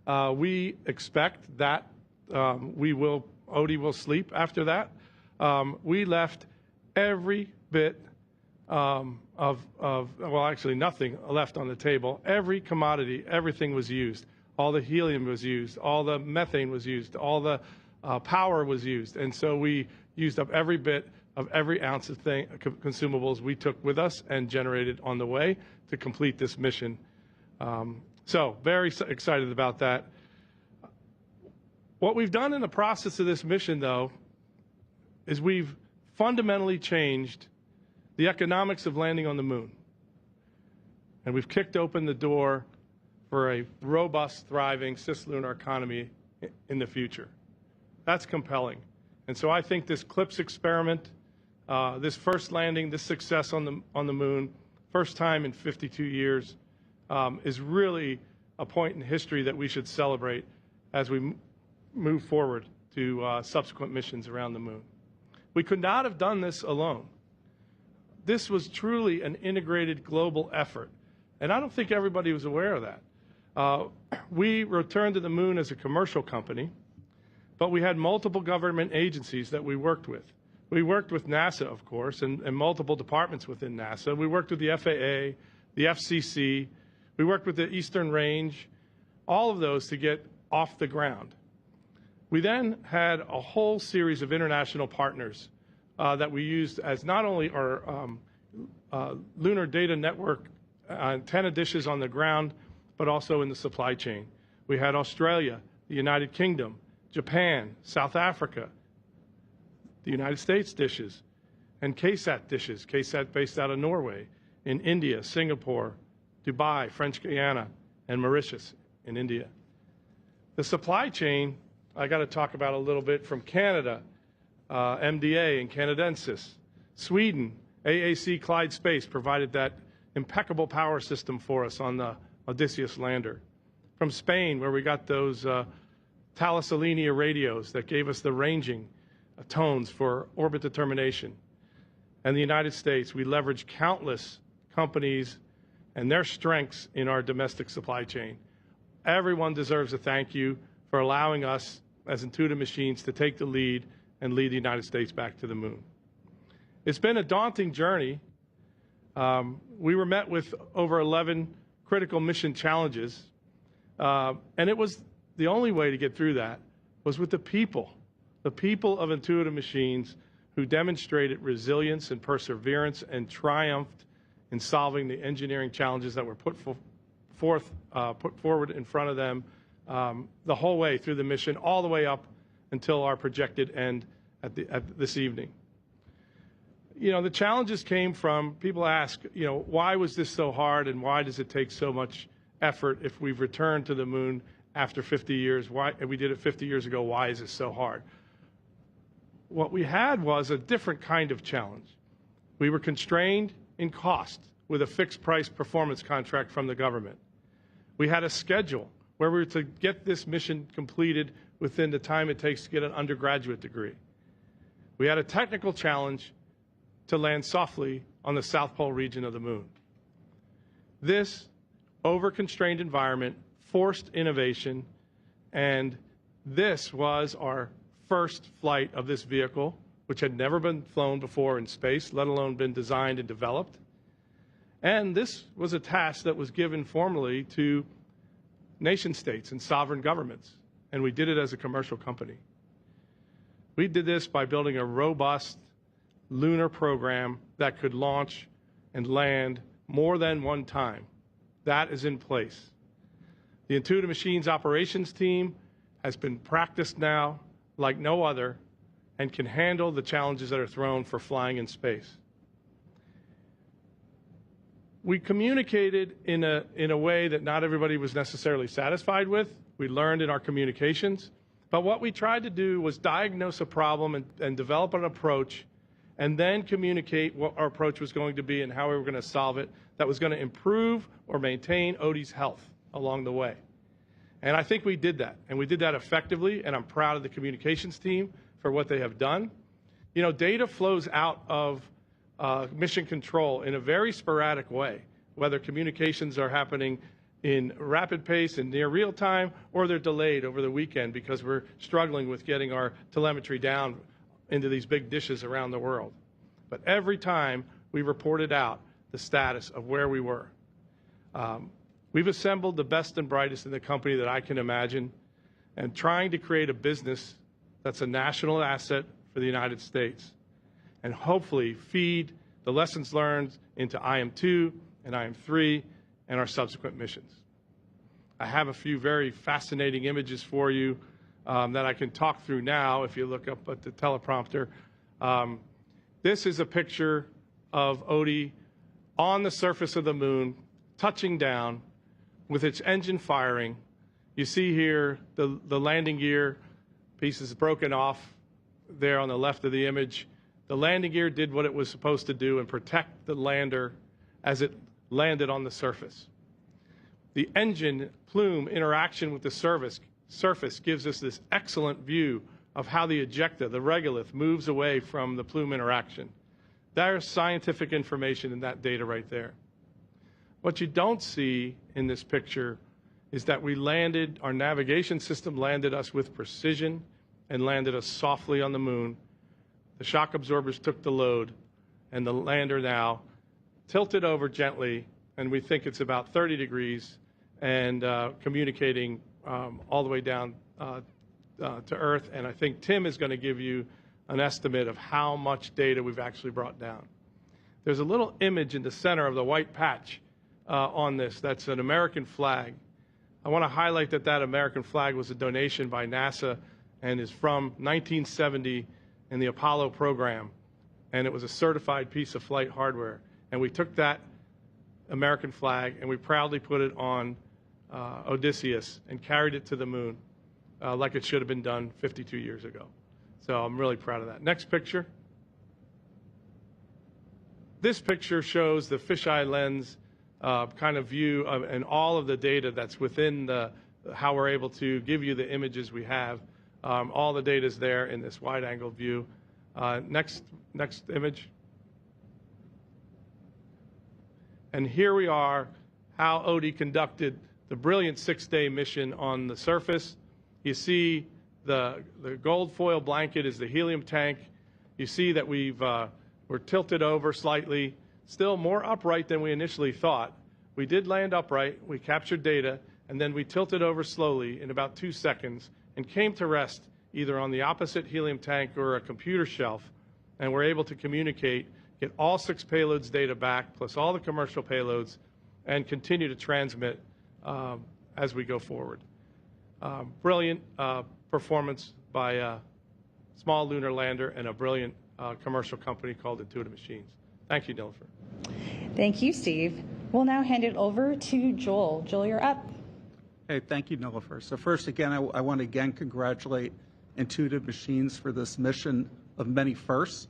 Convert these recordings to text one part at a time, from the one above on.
We expect that Odie will sleep after that. We left every bit well, actually nothing left on the table. Every commodity, everything was used. All the helium was used. All the methane was used. All the power was used. And so we used up every bit of every ounce of consumables we took with us and generated on the way to complete this mission. So very excited about that. What we've done in the process of this mission, though, is we've fundamentally changed the economics of landing on the moon. And we've kicked open the door for a robust, thriving cislunar economy in the future. That's compelling. And so I think this CLIPS experiment, this first landing, this success on the moon, first time in 52 years, is really a point in history that we should celebrate as we move forward to subsequent missions around the moon. We could not have done this alone. This was truly an integrated global effort, and I don't think everybody was aware of that. We returned to the moon as a commercial company, but we had multiple government agencies that we worked with. We worked with NASA, of course, and multiple departments within NASA. We worked with the FAA, the FCC. We worked with the Eastern Range, all of those to get off the ground. We then had a whole series of international partners that we used as not only our lunar data network antenna dishes on the ground, but also in the supply chain. We had Australia, the United Kingdom, Japan, South Africa, the United States dishes, and KSAT dishes, KSAT based out of Norway, in India, Singapore, Dubai, French Guiana, and Mauritius in India. The supply chain, I got to talk about a little bit from Canada, MDA and Canadensis. Sweden, AAC Clyde Space provided that impeccable power system for us on the Odysseus lander. From Spain, where we got those Thales Alenia radios that gave us the ranging tones for orbit determination. And the United States, we leveraged countless companies and their strengths in our domestic supply chain. Everyone deserves a thank you for allowing us as Intuitive Machines to take the lead and lead the United States back to the moon. It's been a daunting journey. We were met with over 11 critical mission challenges, and it was the only way to get through that was with the people of Intuitive Machines who demonstrated resilience and perseverance and triumphed in solving the engineering challenges that were put forward in front of them the whole way through the mission, all the way up until our projected end at this evening. You know, the challenges came from, people ask, you know, why was this so hard and why does it take so much effort if we've returned to the moon after 50 years? Why, and we did it 50 years ago, why is it so hard? What we had was a different kind of challenge. We were constrained in cost with a fixed price performance contract from the government. We had a schedule where we were to get this mission completed within the time it takes to get an undergraduate degree. We had a technical challenge to land softly on the South Pole region of the moon. This over-constrained environment forced innovation, and this was our first flight of this vehicle, which had never been flown before in space, let alone been designed and developed. And this was a task that was given formally to nation states and sovereign governments, and we did it as a commercial company. We did this by building a robust lunar program that could launch and land more than one time. That is in place. The Intuitive Machines operations team has been practiced now like no other and can handle the challenges that are thrown for flying in space. We communicated in a way that not everybody was necessarily satisfied with. We learned in our communications. But what we tried to do was diagnose a problem and develop an approach, and then communicate what our approach was going to be and how we were going to solve it that was going to improve or maintain Odie's health along the way. And I think we did that, and we did that effectively, and I'm proud of the communications team for what they have done. You know, data flows out of mission control in a very sporadic way, whether communications are happening in rapid pace and near real time, or they're delayed over the weekend because we're struggling with getting our telemetry down into these big dishes around the world. But every time we reported out the status of where we were. We've assembled the best and brightest in the company that I can imagine, and trying to create a business that's a national asset for the United States, and hopefully feed the lessons learned into IM2 and IM3 and our subsequent missions. I have a few very fascinating images for you that I can talk through now if you look up at the teleprompter. This is a picture of Odie on the surface of the moon, touching down with its engine firing. You see here the landing gear pieces broken off there on the left of the image. The landing gear did what it was supposed to do and protect the lander as it landed on the surface. The engine plume interaction with the surface gives us this excellent view of how the ejecta, the regolith, moves away from the plume interaction. There's scientific information in that data right there. What you don't see in this picture is that we landed, our navigation system landed us with precision and landed us softly on the moon. The shock absorbers took the load, and the lander now tilted over gently, and we think it's about 30 degrees, and communicating all the way down to Earth. And I think Tim is going to give you an estimate of how much data we've actually brought down. There's a little image in the center of the white patch on this. That's an American flag. I want to highlight that that American flag was a donation by NASA and is from 1970 in the Apollo program. And it was a certified piece of flight hardware. And we took that American flag and we proudly put it on Odysseus and carried it to the moon like it should have been done 52 years ago. So I'm really proud of that. Next picture. This picture shows the fisheye lens kind of view of, and all of the data that's within how we're able to give you the images we have. All the data is there in this wide-angle view. Next image. And here we are, how Odie conducted the brilliant 6-day mission on the surface. You see the gold foil blanket is the helium tank. You see that we're tilted over slightly, still more upright than we initially thought. We did land upright, we captured data, and then we tilted over slowly in about 2 seconds and came to rest either on the opposite helium tank or a computer shelf, and we're able to communicate, get all 6 payloads data back, plus all the commercial payloads, and continue to transmit as we go forward. Brilliant performance by a small lunar lander and a brilliant commercial company called Intuitive Machines. Thank you, Nilofer. Thank you, Steve. We'll now hand it over to Joel. Joel, you're up. Hey, thank you, Nilofer. So first, again, I want to again congratulate Intuitive Machines for this mission of many firsts.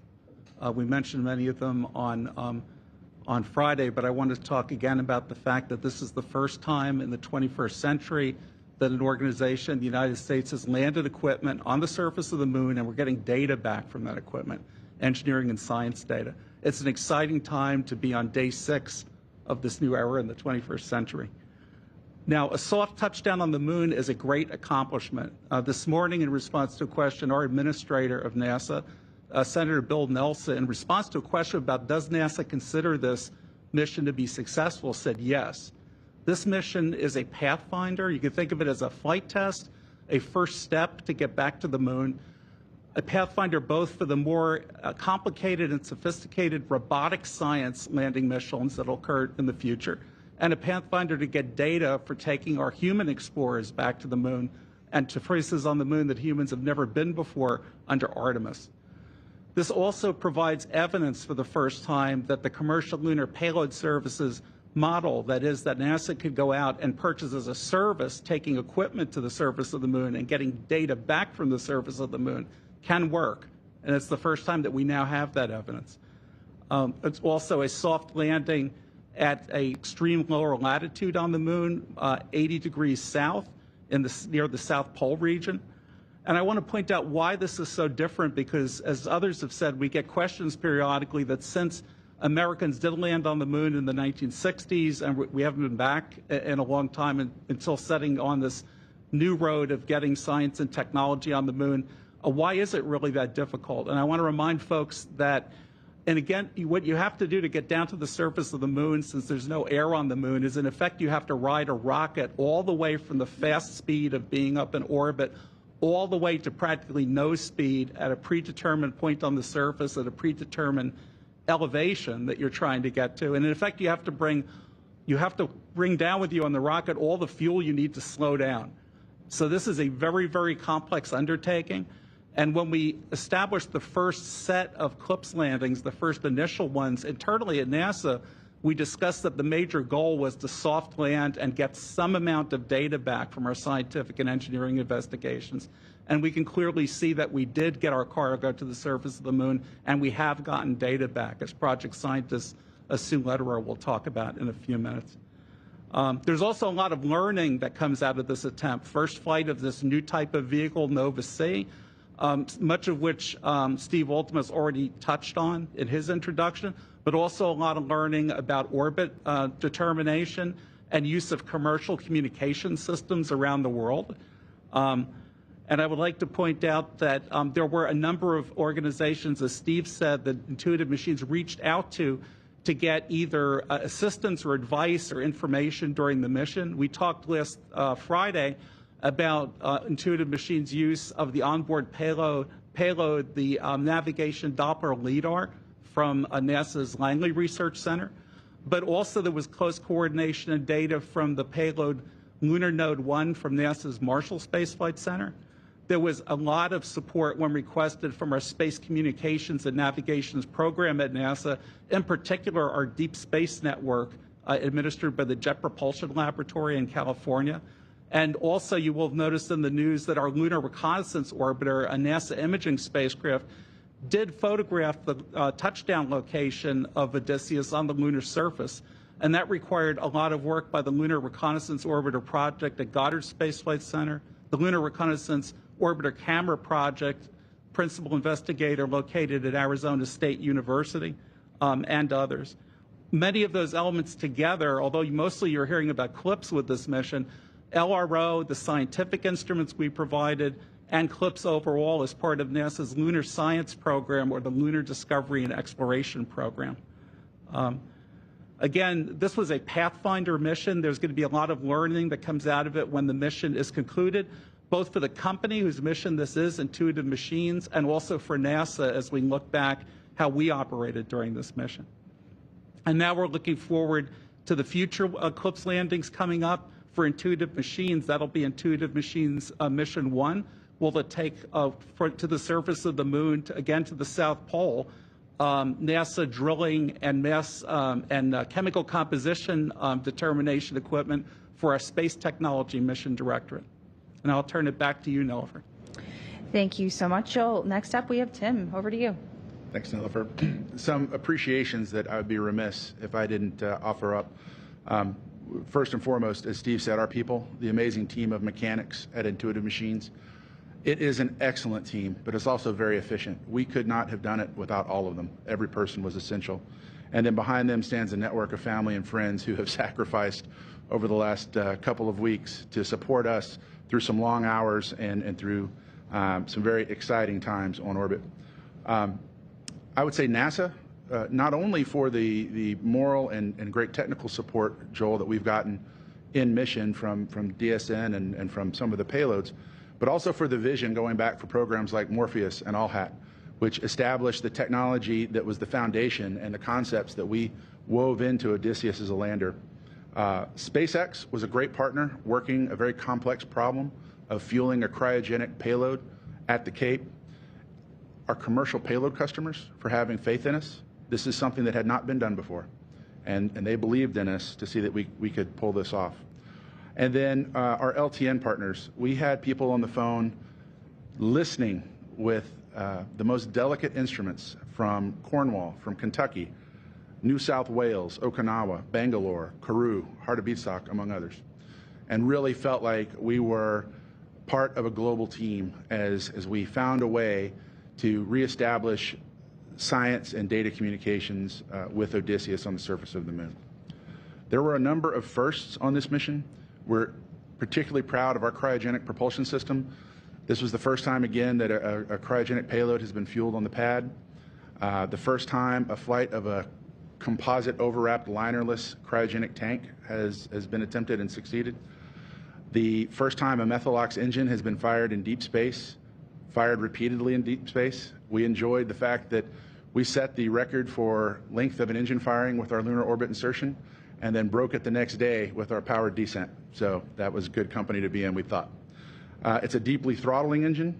We mentioned many of them on Friday, but I want to talk again about the fact that this is the first time in the 21st century that an organization, the United States, has landed equipment on the surface of the moon, and we're getting data back from that equipment, engineering and science data. It's an exciting time to be on day 6 of this new era in the 21st century. Now, a soft touchdown on the moon is a great accomplishment. This morning, in response to a question, our administrator of NASA, Senator Bill Nelson, in response to a question about does NASA consider this mission to be successful, said yes. This mission is a pathfinder. You can think of it as a flight test, a first step to get back to the moon, a pathfinder both for the more complicated and sophisticated robotic science landing missions that will occur in the future, and a pathfinder to get data for taking our human explorers back to the moon and to places on the moon that humans have never been before under Artemis. This also provides evidence for the first time that the commercial lunar payload services model, that is, that NASA could go out and purchase as a service, taking equipment to the surface of the moon and getting data back from the surface of the moon, can work. And it's the first time that we now have that evidence. It's also a soft landing at an extreme lower latitude on the moon, 80 degrees south, near the South Pole region. And I want to point out why this is so different, because as others have said, we get questions periodically that since Americans did land on the moon in the 1960s, and we haven't been back in a long time until setting on this new road of getting science and technology on the moon. Why is it really that difficult? And I want to remind folks that, and again, what you have to do to get down to the surface of the moon, since there's no air on the moon, is in effect you have to ride a rocket all the way from the fast speed of being up in orbit all the way to practically no speed at a predetermined point on the surface at a predetermined elevation that you're trying to get to. And in effect, you have to bring down with you on the rocket all the fuel you need to slow down. So this is a very, very complex undertaking. And when we established the first set of CLPS landings, the first initial ones, internally at NASA, we discussed that the major goal was to soft land and get some amount of data back from our scientific and engineering investigations. And we can clearly see that we did get our cargo to the surface of the moon, and we have gotten data back, as project scientist Sue Lederer will talk about in a few minutes. There's also a lot of learning that comes out of this attempt. First flight of this new type of vehicle, Nova C, much of which Steve Altum has already touched on in his introduction, but also a lot of learning about orbit determination and use of commercial communication systems around the world. And I would like to point out that there were a number of organizations, as Steve said, that Intuitive Machines reached out to get either assistance or advice or information during the mission. We talked last Friday about Intuitive Machines' use of the onboard payload, the navigation Doppler LIDAR from NASA's Langley Research Center. But also there was close coordination and data from the payload Lunar Node 1 from NASA's Marshall Space Flight Center. There was a lot of support when requested from our Space Communications and Navigations program at NASA, in particular our Deep Space Network administered by the Jet Propulsion Laboratory in California. And also you will have noticed in the news that our Lunar Reconnaissance Orbiter, a NASA imaging spacecraft, did photograph the touchdown location of Odysseus on the lunar surface. And that required a lot of work by the Lunar Reconnaissance Orbiter project at Goddard Space Flight Center, the Lunar Reconnaissance Orbiter Camera Project, principal investigator located at Arizona State University, and others. Many of those elements together, although mostly you're hearing about CLPS with this mission, LRO, the scientific instruments we provided, and CLPS overall as part of NASA's Lunar Science Program or the Lunar Discovery and Exploration Program. Again, this was a Pathfinder mission. There's going to be a lot of learning that comes out of it when the mission is concluded, both for the company whose mission this is, Intuitive Machines, and also for NASA as we look back how we operated during this mission. And now we're looking forward to the future CLPS landings coming up for Intuitive Machines. That'll be Intuitive Machines Mission 1. Will it take to the surface of the moon, again to the South Pole, NASA drilling and mass and chemical composition determination equipment for our Space Technology Mission Directorate. And I'll turn it back to you, Nilofer. Thank you so much, Joel. Next up, we have Tim. Over to you. Thanks, Nilofer. Some appreciations that I would be remiss if I didn't offer up. First and foremost, as Steve said, our people, the amazing team of mechanics at Intuitive Machines. It is an excellent team, but it's also very efficient. We could not have done it without all of them. Every person was essential. And then behind them stands a network of family and friends who have sacrificed over the last couple of weeks to support us through some long hours and through some very exciting times on orbit. I would say NASA, not only for the moral and great technical support, Joel, that we've gotten in mission from DSN and from some of the payloads, but also for the vision going back for programs like Morpheus and ALLHAT, which established the technology that was the foundation and the concepts that we wove into Odysseus as a lander. SpaceX was a great partner working a very complex problem of fueling a cryogenic payload at the Cape. Our commercial payload customers for having faith in us. This is something that had not been done before. And they believed in us to see that we could pull this off. And then our LTN partners, we had people on the phone listening with the most delicate instruments from Cornwall, from Kentucky, New South Wales, Okinawa, Bangalore, Kourou, Heart of Beatstock, among others, and really felt like we were part of a global team as we found a way to reestablish science and data communications with Odysseus on the surface of the moon. There were a number of firsts on this mission. We're particularly proud of our cryogenic propulsion system. This was the first time, again, that a cryogenic payload has been fueled on the pad. The first time a flight of a composite overwrapped linerless cryogenic tank has been attempted and succeeded. The first time a Methalox engine has been fired in deep space, fired repeatedly in deep space. We enjoyed the fact that we set the record for length of an engine firing with our lunar orbit insertion, and then broke it the next day with our powered descent. So that was good company to be in, we thought. It's a deeply throttling engine.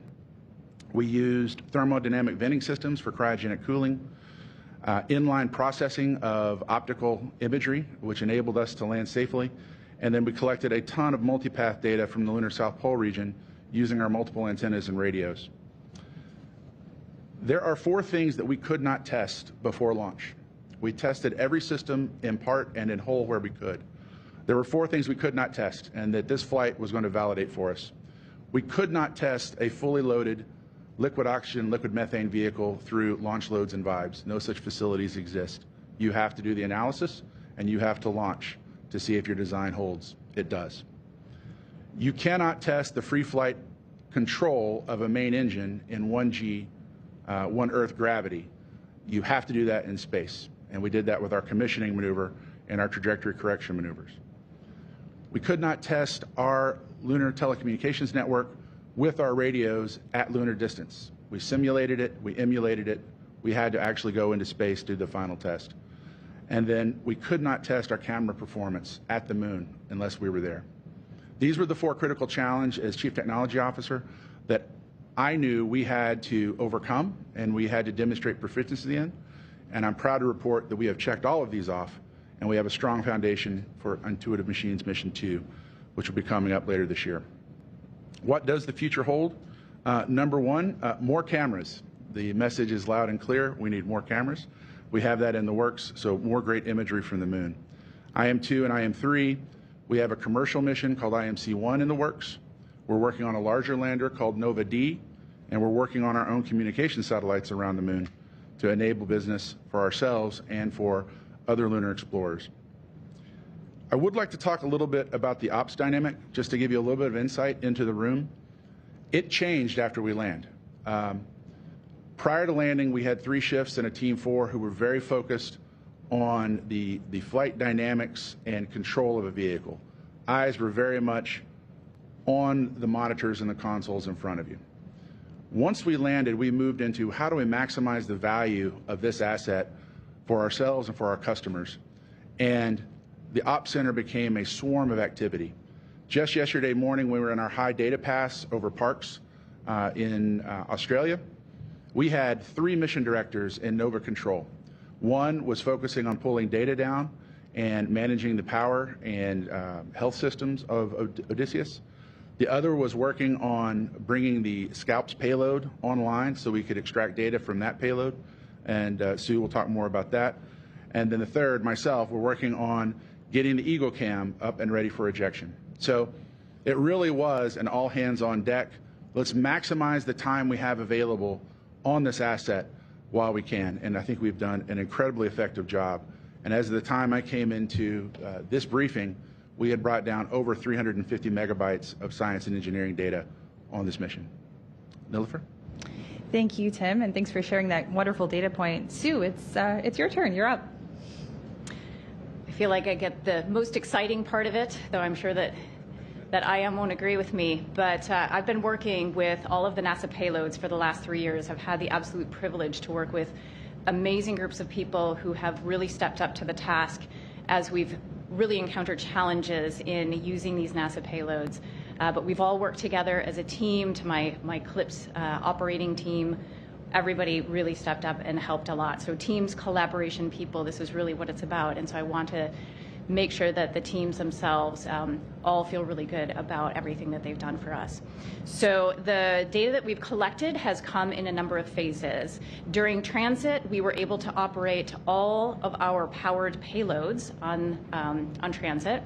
We used thermodynamic venting systems for cryogenic cooling, inline processing of optical imagery, which enabled us to land safely, and then we collected a ton of multipath data from the lunar South Pole region using our multiple antennas and radios. There are 4 things that we could not test before launch. We tested every system in part and in whole where we could. There were 4 things we could not test and that this flight was going to validate for us. We could not test a fully loaded liquid oxygen, liquid methane vehicle through launch loads and vibes. No such facilities exist. You have to do the analysis and you have to launch to see if your design holds. It does. You cannot test the free flight control of a main engine in 1G, 1 Earth gravity. You have to do that in space. And we did that with our commissioning maneuver and our trajectory correction maneuvers. We could not test our lunar telecommunications network with our radios at lunar distance. We simulated it, we emulated it, we had to actually go into space to do the final test. And then we could not test our camera performance at the moon unless we were there. These were the 4 critical challenges as Chief Technology Officer that I knew we had to overcome and we had to demonstrate proficiency in. And I'm proud to report that we have checked all of these off and we have a strong foundation for Intuitive Machines Mission 2, which will be coming up later this year. What does the future hold? Number 1, more cameras. The message is loud and clear. We need more cameras. We have that in the works, so more great imagery from the moon. IM2 and IM3, we have a commercial mission called IMC-1 in the works. We're working on a larger lander called Nova-D, and we're working on our own communication satellites around the moon to enable business for ourselves and for other lunar explorers. I would like to talk a little bit about the ops dynamic, just to give you a little bit of insight into the room. It changed after we land. Prior to landing, we had 3 shifts and a team 4 who were very focused on the flight dynamics and control of a vehicle. Eyes were very much on the monitors and the consoles in front of you. Once we landed, we moved into how do we maximize the value of this asset for ourselves and for our customers. And the Ops Center became a swarm of activity. Just yesterday morning, we were in our high data pass over Parks in Australia. We had 3 mission directors in Nova Control. One was focusing on pulling data down and managing the power and health systems of Odysseus. The other was working on bringing the Scalps payload online so we could extract data from that payload. And Sue will talk more about that. And then the third, myself, we're working on getting the Eagle Cam up and ready for ejection. So it really was an all hands on deck. Let's maximize the time we have available on this asset while we can. And I think we've done an incredibly effective job. And as of the time I came into this briefing, we had brought down over 350 megabytes of science and engineering data on this mission. Nilofer? Thank you, Tim, and thanks for sharing that wonderful data point. Sue, it's your turn. You're up. I feel like I get the most exciting part of it, though I'm sure that IM won't agree with me. But I've been working with all of the NASA payloads for the last 3 years. I've had the absolute privilege to work with amazing groups of people who have really stepped up to the task as we've really encountered challenges in using these NASA payloads. But we've all worked together as a team. To my CLIPS operating team, everybody really stepped up and helped a lot. So teams, collaboration, people, this is really what it's about. And so I want to make sure that the teams themselves all feel really good about everything that they've done for us. So the data that we've collected has come in a number of phases. During transit, we were able to operate all of our powered payloads on transit.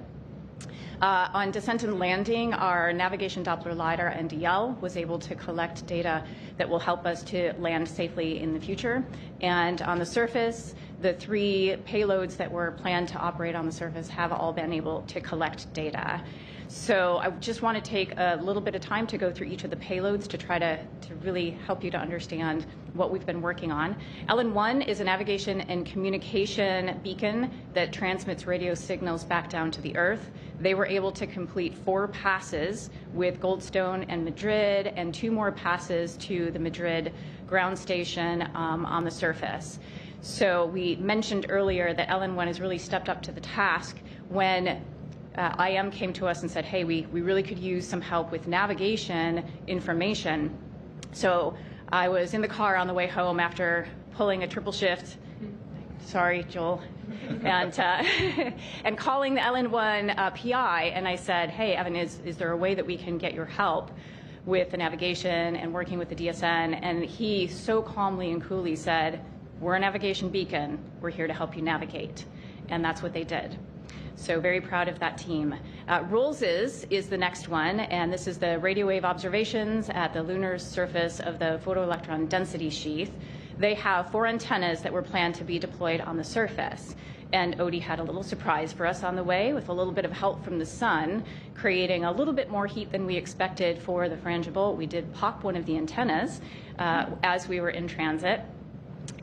On descent and landing, our navigation Doppler LiDAR NDL was able to collect data that will help us to land safely in the future. And on the surface, the 3 payloads that were planned to operate on the surface have all been able to collect data. So I just want to take a little bit of time to go through each of the payloads to try to really help you to understand what we've been working on. LN1 is a navigation and communication beacon that transmits radio signals back down to the Earth. They were able to complete 4 passes with Goldstone and Madrid, and 2 more passes to the Madrid ground station on the surface. So we mentioned earlier that LN1 has really stepped up to the task when IM came to us and said, hey, we really could use some help with navigation information. So I was in the car on the way home after pulling a triple shift. Sorry, Joel. And, and calling the LN1 PI, and I said, hey, Evan, is there a way that we can get your help with the navigation and working with the DSN? And he so calmly and coolly said, we're a navigation beacon. We're here to help you navigate. And that's what they did. So very proud of that team. ROLS's is the next one, and this is the radio wave observations at the lunar surface of the photoelectron density sheath. They have 4 antennas that were planned to be deployed on the surface. And Odie had a little surprise for us on the way with a little bit of help from the sun, creating a little bit more heat than we expected for the frangible. We did pop one of the antennas as we were in transit.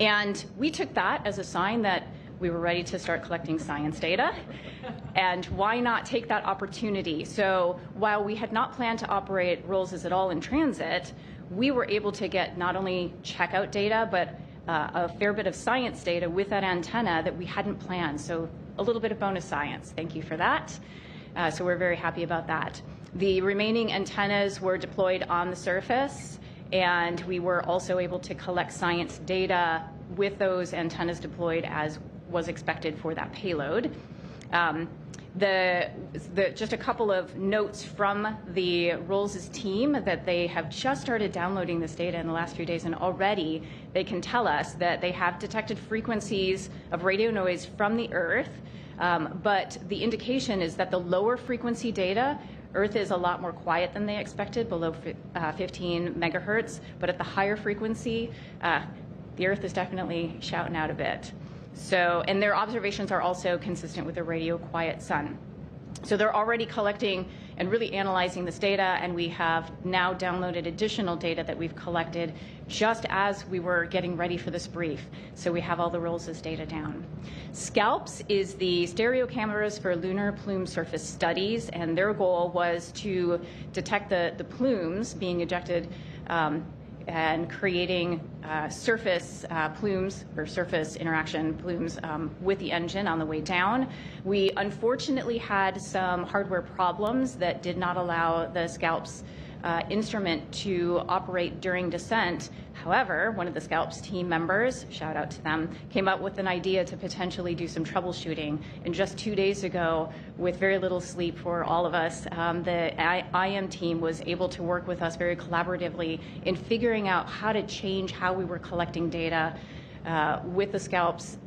And we took that as a sign that we were ready to start collecting science data. And why not take that opportunity? So while we had not planned to operate ROLS's at all in transit, we were able to get not only checkout data, but a fair bit of science data with that antenna that we hadn't planned. So a little bit of bonus science. Thank you for that. So we're very happy about that. The remaining antennas were deployed on the surface, and we were also able to collect science data with those antennas deployed as was expected for that payload. Just a couple of notes from the ROLS's team that they have just started downloading this data in the last few days, and already they can tell us that they have detected frequencies of radio noise from the Earth, but the indication is that the lower frequency data, Earth is a lot more quiet than they expected, below 15 megahertz, but at the higher frequency, the Earth is definitely shouting out a bit. So, and their observations are also consistent with a radio quiet sun. So they're already collecting and really analyzing this data, and we have now downloaded additional data that we've collected just as we were getting ready for this brief. So we have all the ROLS's data down. SCALPS is the stereo cameras for lunar plume surface studies, and their goal was to detect the plumes being ejected and creating surface plumes or surface interaction plumes with the engine on the way down. We unfortunately had some hardware problems that did not allow the SCALPS instrument to operate during descent. However, one of the SCALPS team members, shout out to them, came up with an idea to potentially do some troubleshooting. And just 2 days ago, with very little sleep for all of us, the IM team was able to work with us very collaboratively in figuring out how to change how we were collecting data with the SCALPS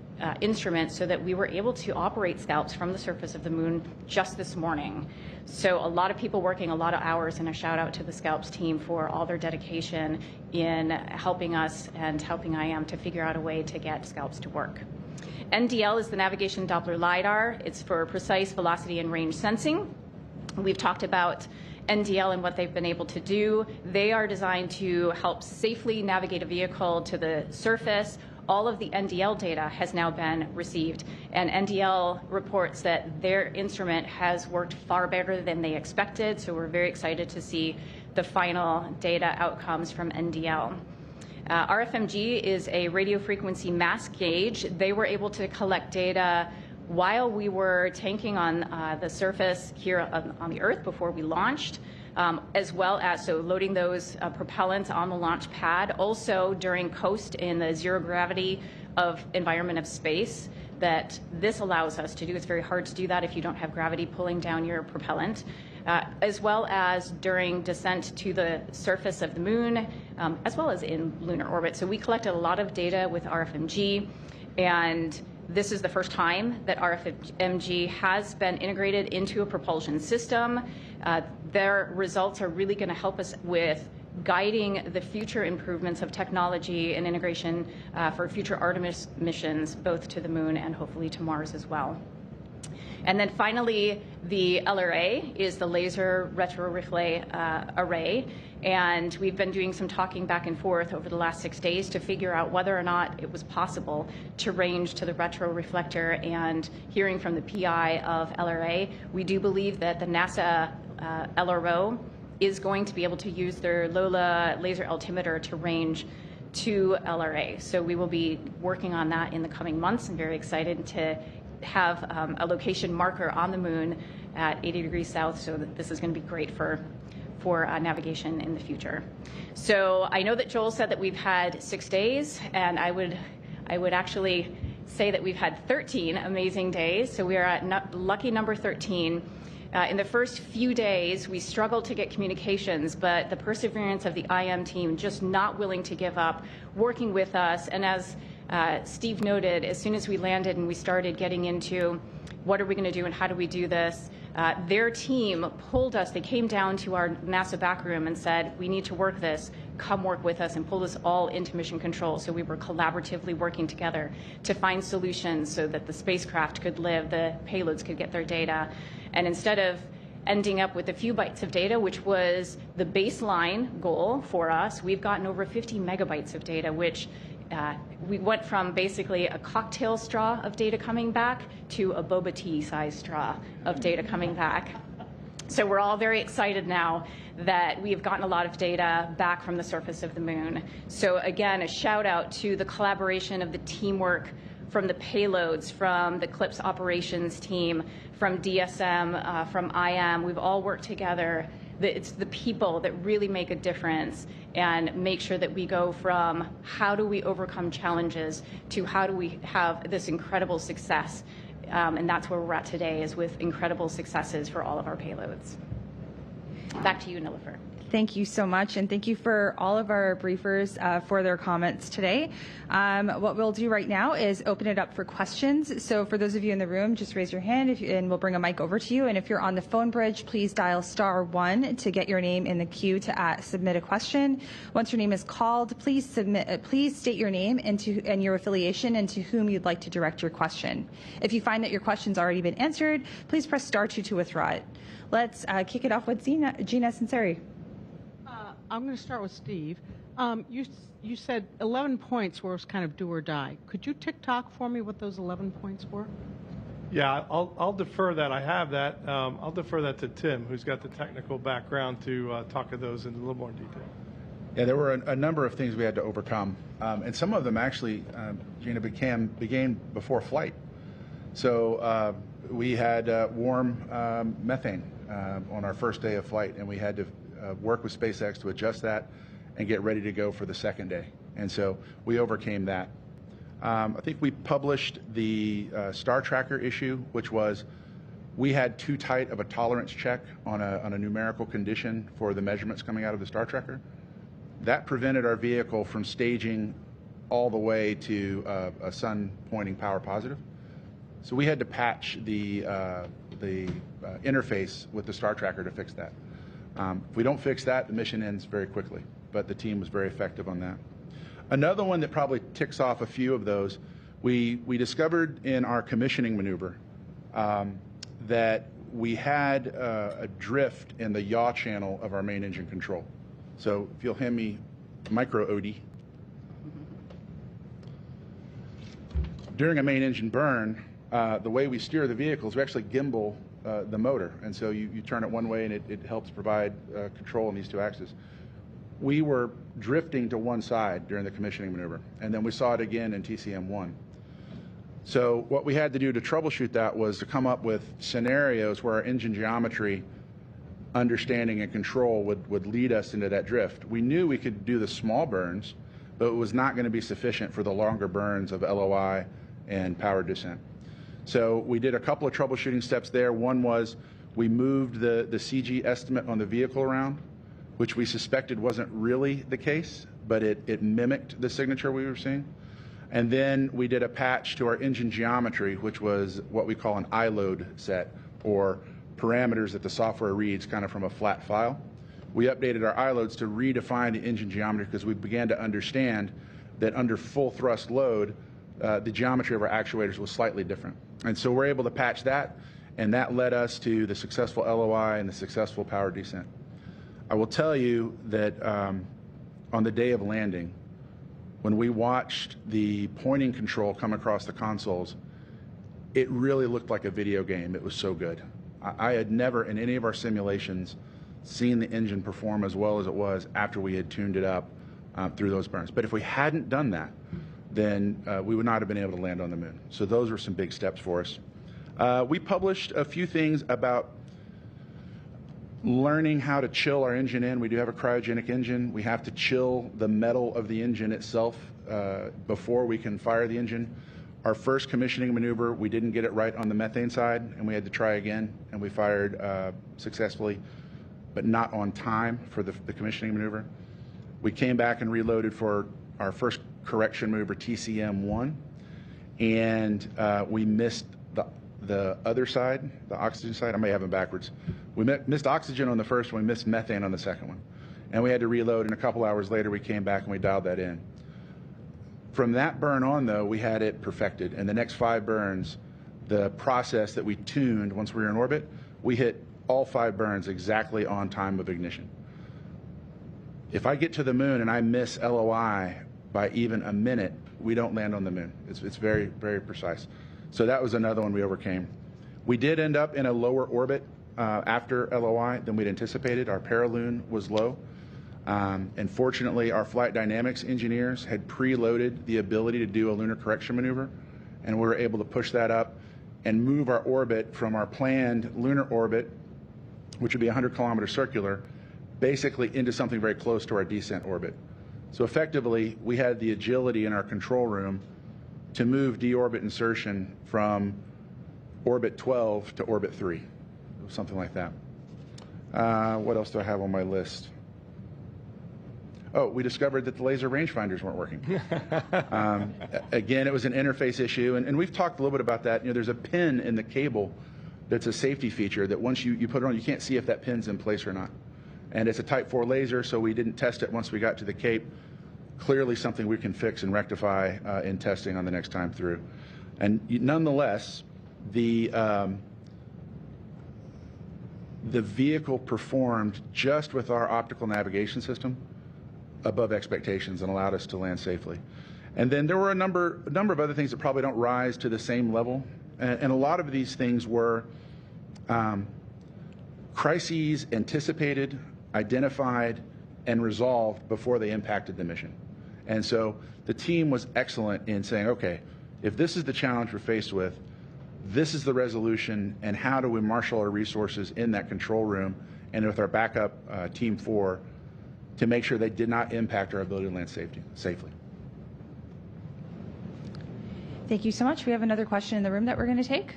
instrument so that we were able to operate SCALPS from the surface of the moon just this morning. So a lot of people working a lot of hours, and a shout out to the SCALPS team for all their dedication in helping us and helping IM to figure out a way to get SCALPS to work. NDL is the navigation Doppler LiDAR. It's for precise velocity and range sensing. We've talked about NDL and what they've been able to do. They are designed to help safely navigate a vehicle to the surface. All of the NDL data has now been received, and NDL reports that their instrument has worked far better than they expected, so we're very excited to see the final data outcomes from NDL. RFMG is a radio frequency mass gauge. They were able to collect data while we were tanking on the surface here on the Earth before we launched. As well as loading those propellants on the launch pad, also during coast in the zero gravity of environment of space that this allows us to do. It's very hard to do that if you don't have gravity pulling down your propellant, as well as during descent to the surface of the moon, as well as in lunar orbit. So we collected a lot of data with RFMG, and This is the first time that RFMG has been integrated into a propulsion system. Their results are really going to help us with guiding the future improvements of technology and integration for future Artemis missions, both to the moon and hopefully to Mars as well. And then finally, the LRA is the Laser Retroreflect Array. And we've been doing some talking back and forth over the last 6 days to figure out whether or not it was possible to range to the retroreflector. And hearing from the PI of LRA, we do believe that the NASA LRO is going to be able to use their LOLA laser altimeter to range to LRA. So we will be working on that in the coming months. I'm very excited to have a location marker on the moon at 80 degrees south, so that this is going to be great for navigation in the future. So I know that Joel said that we've had 6 days, and I would actually say that we've had 13 amazing days. So we are at lucky number 13. In the first few days, we struggled to get communications, but the perseverance of the IM team, just not willing to give up, working with us, and as Steve noted, as soon as we landed and we started getting into what are we going to do and how do we do this, their team pulled us. They came down to our NASA back room and said, we need to work this. Come work with us, and pulled us all into mission control. So we were collaboratively working together to find solutions so that the spacecraft could live, the payloads could get their data. And instead of ending up with a few bytes of data, which was the baseline goal for us, we've gotten over 50 megabytes of data, which we went from basically a cocktail straw of data coming back to a boba tea size straw of data coming back. So we're all very excited now that we've gotten a lot of data back from the surface of the moon. So again, a shout out to the collaboration of the teamwork from the payloads, from the CLIPS operations team, from DSM, from IM. We've all worked together. It's the people that really make a difference and make sure that we go from how do we overcome challenges to how do we have this incredible success. And that's where we're at today, is with incredible successes for all of our payloads. Back to you, Nilofer. Thank you so much, and thank you for all of our briefers for their comments today. What we'll do right now is open it up for questions. So for those of you in the room, just raise your hand and we'll bring a mic over to you. And if you're on the phone bridge, please dial *1 to get your name in the queue to submit a question. Once your name is called, please state your name and your affiliation and to whom you'd like to direct your question. If you find that your question's already been answered, please press *2 to withdraw it. Let's kick it off with Gina Sinceri. I'm going to start with Steve. You said 11 points was kind of do or die. Could you tick-tock for me what those 11 points were? Yeah, I'll defer that. I have that. I'll defer that to Tim, who's got the technical background to talk of those in a little more detail. Yeah, there were a number of things we had to overcome, and some of them actually, Gina, began before flight. So we had warm methane on our first day of flight, and we had to work with SpaceX to adjust that and get ready to go for the second day. And so we overcame that. I think we published the Star Tracker issue, which was we had too tight of a tolerance check on a numerical condition for the measurements coming out of the Star Tracker. That prevented our vehicle from staging all the way to a sun pointing power positive. So we had to patch the interface with the Star Tracker to fix that. If we don't fix that, the mission ends very quickly, but the team was very effective on that. Another one that probably ticks off a few of those, we discovered in our commissioning maneuver that we had a drift in the yaw channel of our main engine control. So if you'll hand me micro OD. During a main engine burn, the way we steer the vehicles, we actually gimbal the motor, and so you turn it one way and it helps provide control on these two axes. We were drifting to one side during the commissioning maneuver, and then we saw it again in TCM-1. So what we had to do to troubleshoot that was to come up with scenarios where our engine geometry understanding and control would lead us into that drift. We knew we could do the small burns, but it was not going to be sufficient for the longer burns of LOI and power descent. So we did a couple of troubleshooting steps there. One was we moved the CG estimate on the vehicle around, which we suspected wasn't really the case, but it mimicked the signature we were seeing. And then we did a patch to our engine geometry, which was what we call an iLoad set, or parameters that the software reads kind of from a flat file. We updated our iLoads to redefine the engine geometry because we began to understand that under full thrust load, the geometry of our actuators was slightly different. And so we're able to patch that, and that led us to the successful LOI and the successful power descent. I will tell you that on the day of landing, when we watched the pointing control come across the consoles, it really looked like a video game. It was so good. I had never in any of our simulations seen the engine perform as well as it was after we had tuned it up through those burns. But if we hadn't done that, then we would not have been able to land on the moon. So those were some big steps for us. We published a few things about learning how to chill our engine in. We do have a cryogenic engine. We have to chill the metal of the engine itself before we can fire the engine. Our first commissioning maneuver, we didn't get it right on the methane side, and we had to try again, and we fired successfully, but not on time for the commissioning maneuver. We came back and reloaded for our first correction maneuver, TCM-1, and we missed the other side, the oxygen side. I may have them backwards. We missed oxygen on the first one, we missed methane on the second one. And we had to reload, and a couple hours later we came back and we dialed that in. From that burn on, though, we had it perfected. And the next 5 burns, the process that we tuned once we were in orbit, we hit all 5 burns exactly on time of ignition. If I get to the moon and I miss LOI by even a minute, we don't land on the moon. It's very, very precise. So that was another one we overcame. We did end up in a lower orbit after LOI than we'd anticipated. Our paraloon was low. And fortunately, our flight dynamics engineers had preloaded the ability to do a lunar correction maneuver, and we were able to push that up and move our orbit from our planned lunar orbit, which would be 100-kilometer circular, basically into something very close to our descent orbit. So effectively, we had the agility in our control room to move deorbit insertion from orbit 12 to orbit 3, something like that. What else do I have on my list? Oh, we discovered that the laser rangefinders weren't working. Again, it was an interface issue, and we've talked a little bit about that. You know, there's a pin in the cable that's a safety feature that once you put it on, you can't see if that pin's in place or not. And it's a Type 4 laser, so we didn't test it once we got to the Cape. Clearly something we can fix and rectify in testing on the next time through. And nonetheless, the vehicle performed just with our optical navigation system above expectations and allowed us to land safely. And then there were a number of other things that probably don't rise to the same level. And a lot of these things were crises anticipated, identified, and resolved before they impacted the mission. And so the team was excellent in saying, okay, if this is the challenge we're faced with, this is the resolution, and how do we marshal our resources in that control room and with our backup Team 4 to make sure they did not impact our ability to land safely. Thank you so much. We have another question in the room that we're going to take.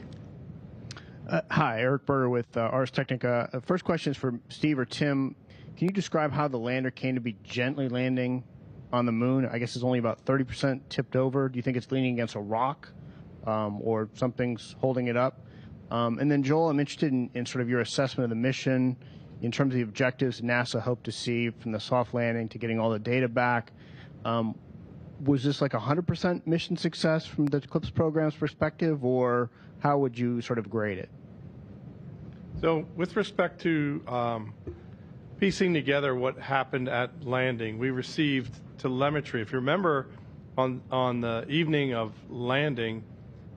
Hi, Eric Berger with Ars Technica. First question is for Steve or Tim. Can you describe how the lander came to be gently landing on the moon? I guess it's only about 30% tipped over. Do you think it's leaning against a rock or something's holding it up? And then, Joel, I'm interested in sort of your assessment of the mission in terms of the objectives NASA hoped to see from the soft landing to getting all the data back. Was this like 100% mission success from the Eclipse program's perspective, or how would you sort of grade it? So with respect to piecing together what happened at landing, we received telemetry. If you remember, on the evening of landing,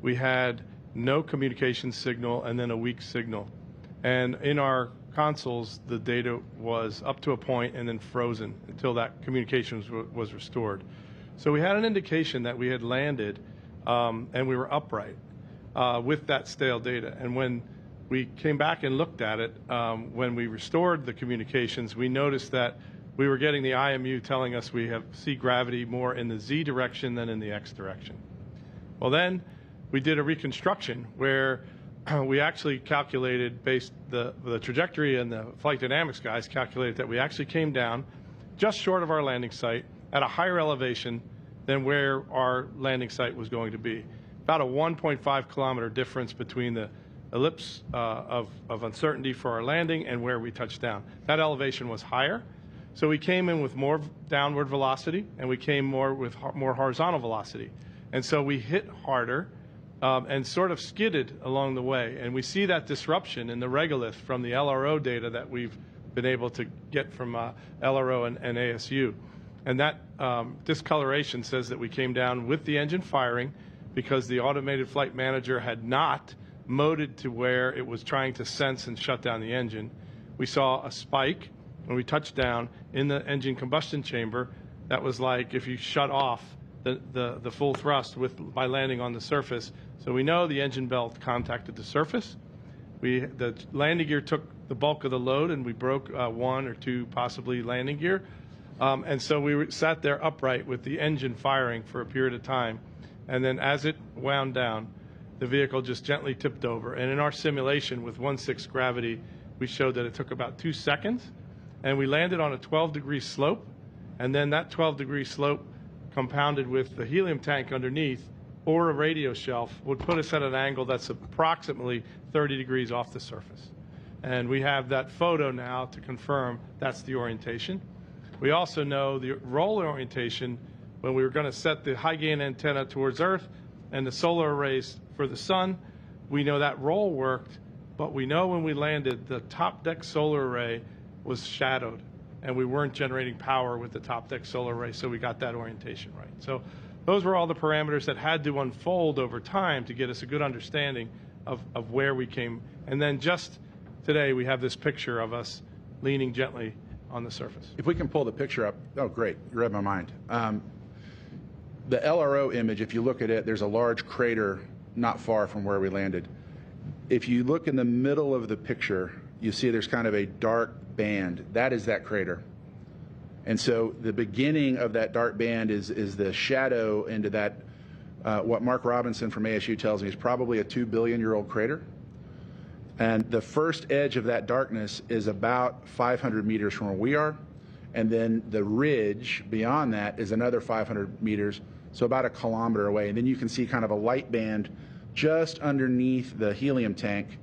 we had no communication signal and then a weak signal. And in our consoles, the data was up to a point and then frozen until that communication was restored. So we had an indication that we had landed and we were upright with that stale data. And when we came back and looked at it, when we restored the communications, we noticed that we were getting the IMU telling us we see gravity more in the Z direction than in the X direction. Well, then we did a reconstruction where we actually calculated, based the trajectory, and the flight dynamics guys calculated that we actually came down just short of our landing site at a higher elevation than where our landing site was going to be. About a 1.5 kilometer difference between the ellipse of uncertainty for our landing and where we touched down. That elevation was higher, so we came in with more downward velocity, and we came with more horizontal velocity. And so we hit harder and sort of skidded along the way. And we see that disruption in the regolith from the LRO data that we've been able to get from LRO and ASU. And that discoloration says that we came down with the engine firing because the automated flight manager had not moded to where it was trying to sense and shut down the engine. We saw a spike when we touched down in the engine combustion chamber. That was like if you shut off the full thrust by landing on the surface. So we know the engine belt contacted the surface. The landing gear took the bulk of the load, and we broke one or two possibly landing gear. And so we sat there upright with the engine firing for a period of time. And then as it wound down, the vehicle just gently tipped over. And in our simulation with 1/6 gravity, we showed that it took about 2 seconds. And we landed on a 12-degree slope. And then that 12-degree slope compounded with the helium tank underneath or a radio shelf would put us at an angle that's approximately 30 degrees off the surface. And we have that photo now to confirm that's the orientation. We also know the roll orientation when we were going to set the high gain antenna towards Earth and the solar arrays for the sun. We know that roll worked, but we know when we landed, the top deck solar array was shadowed, and we weren't generating power with the top deck solar array, so we got that orientation right. So those were all the parameters that had to unfold over time to get us a good understanding of where we came. And then just today, we have this picture of us leaning gently on the surface. If we can pull the picture up, oh, great, you read my mind. The LRO image, if you look at it, there's a large crater not far from where we landed. If you look in the middle of the picture, you see there's kind of a dark band. That is that crater. And so the beginning of that dark band is the shadow into that, what Mark Robinson from ASU tells me is probably a 2 billion-year-old crater. And the first edge of that darkness is about 500 meters from where we are. And then the ridge beyond that is another 500 meters, so about a kilometer away. And then you can see kind of a light band just underneath the helium tank,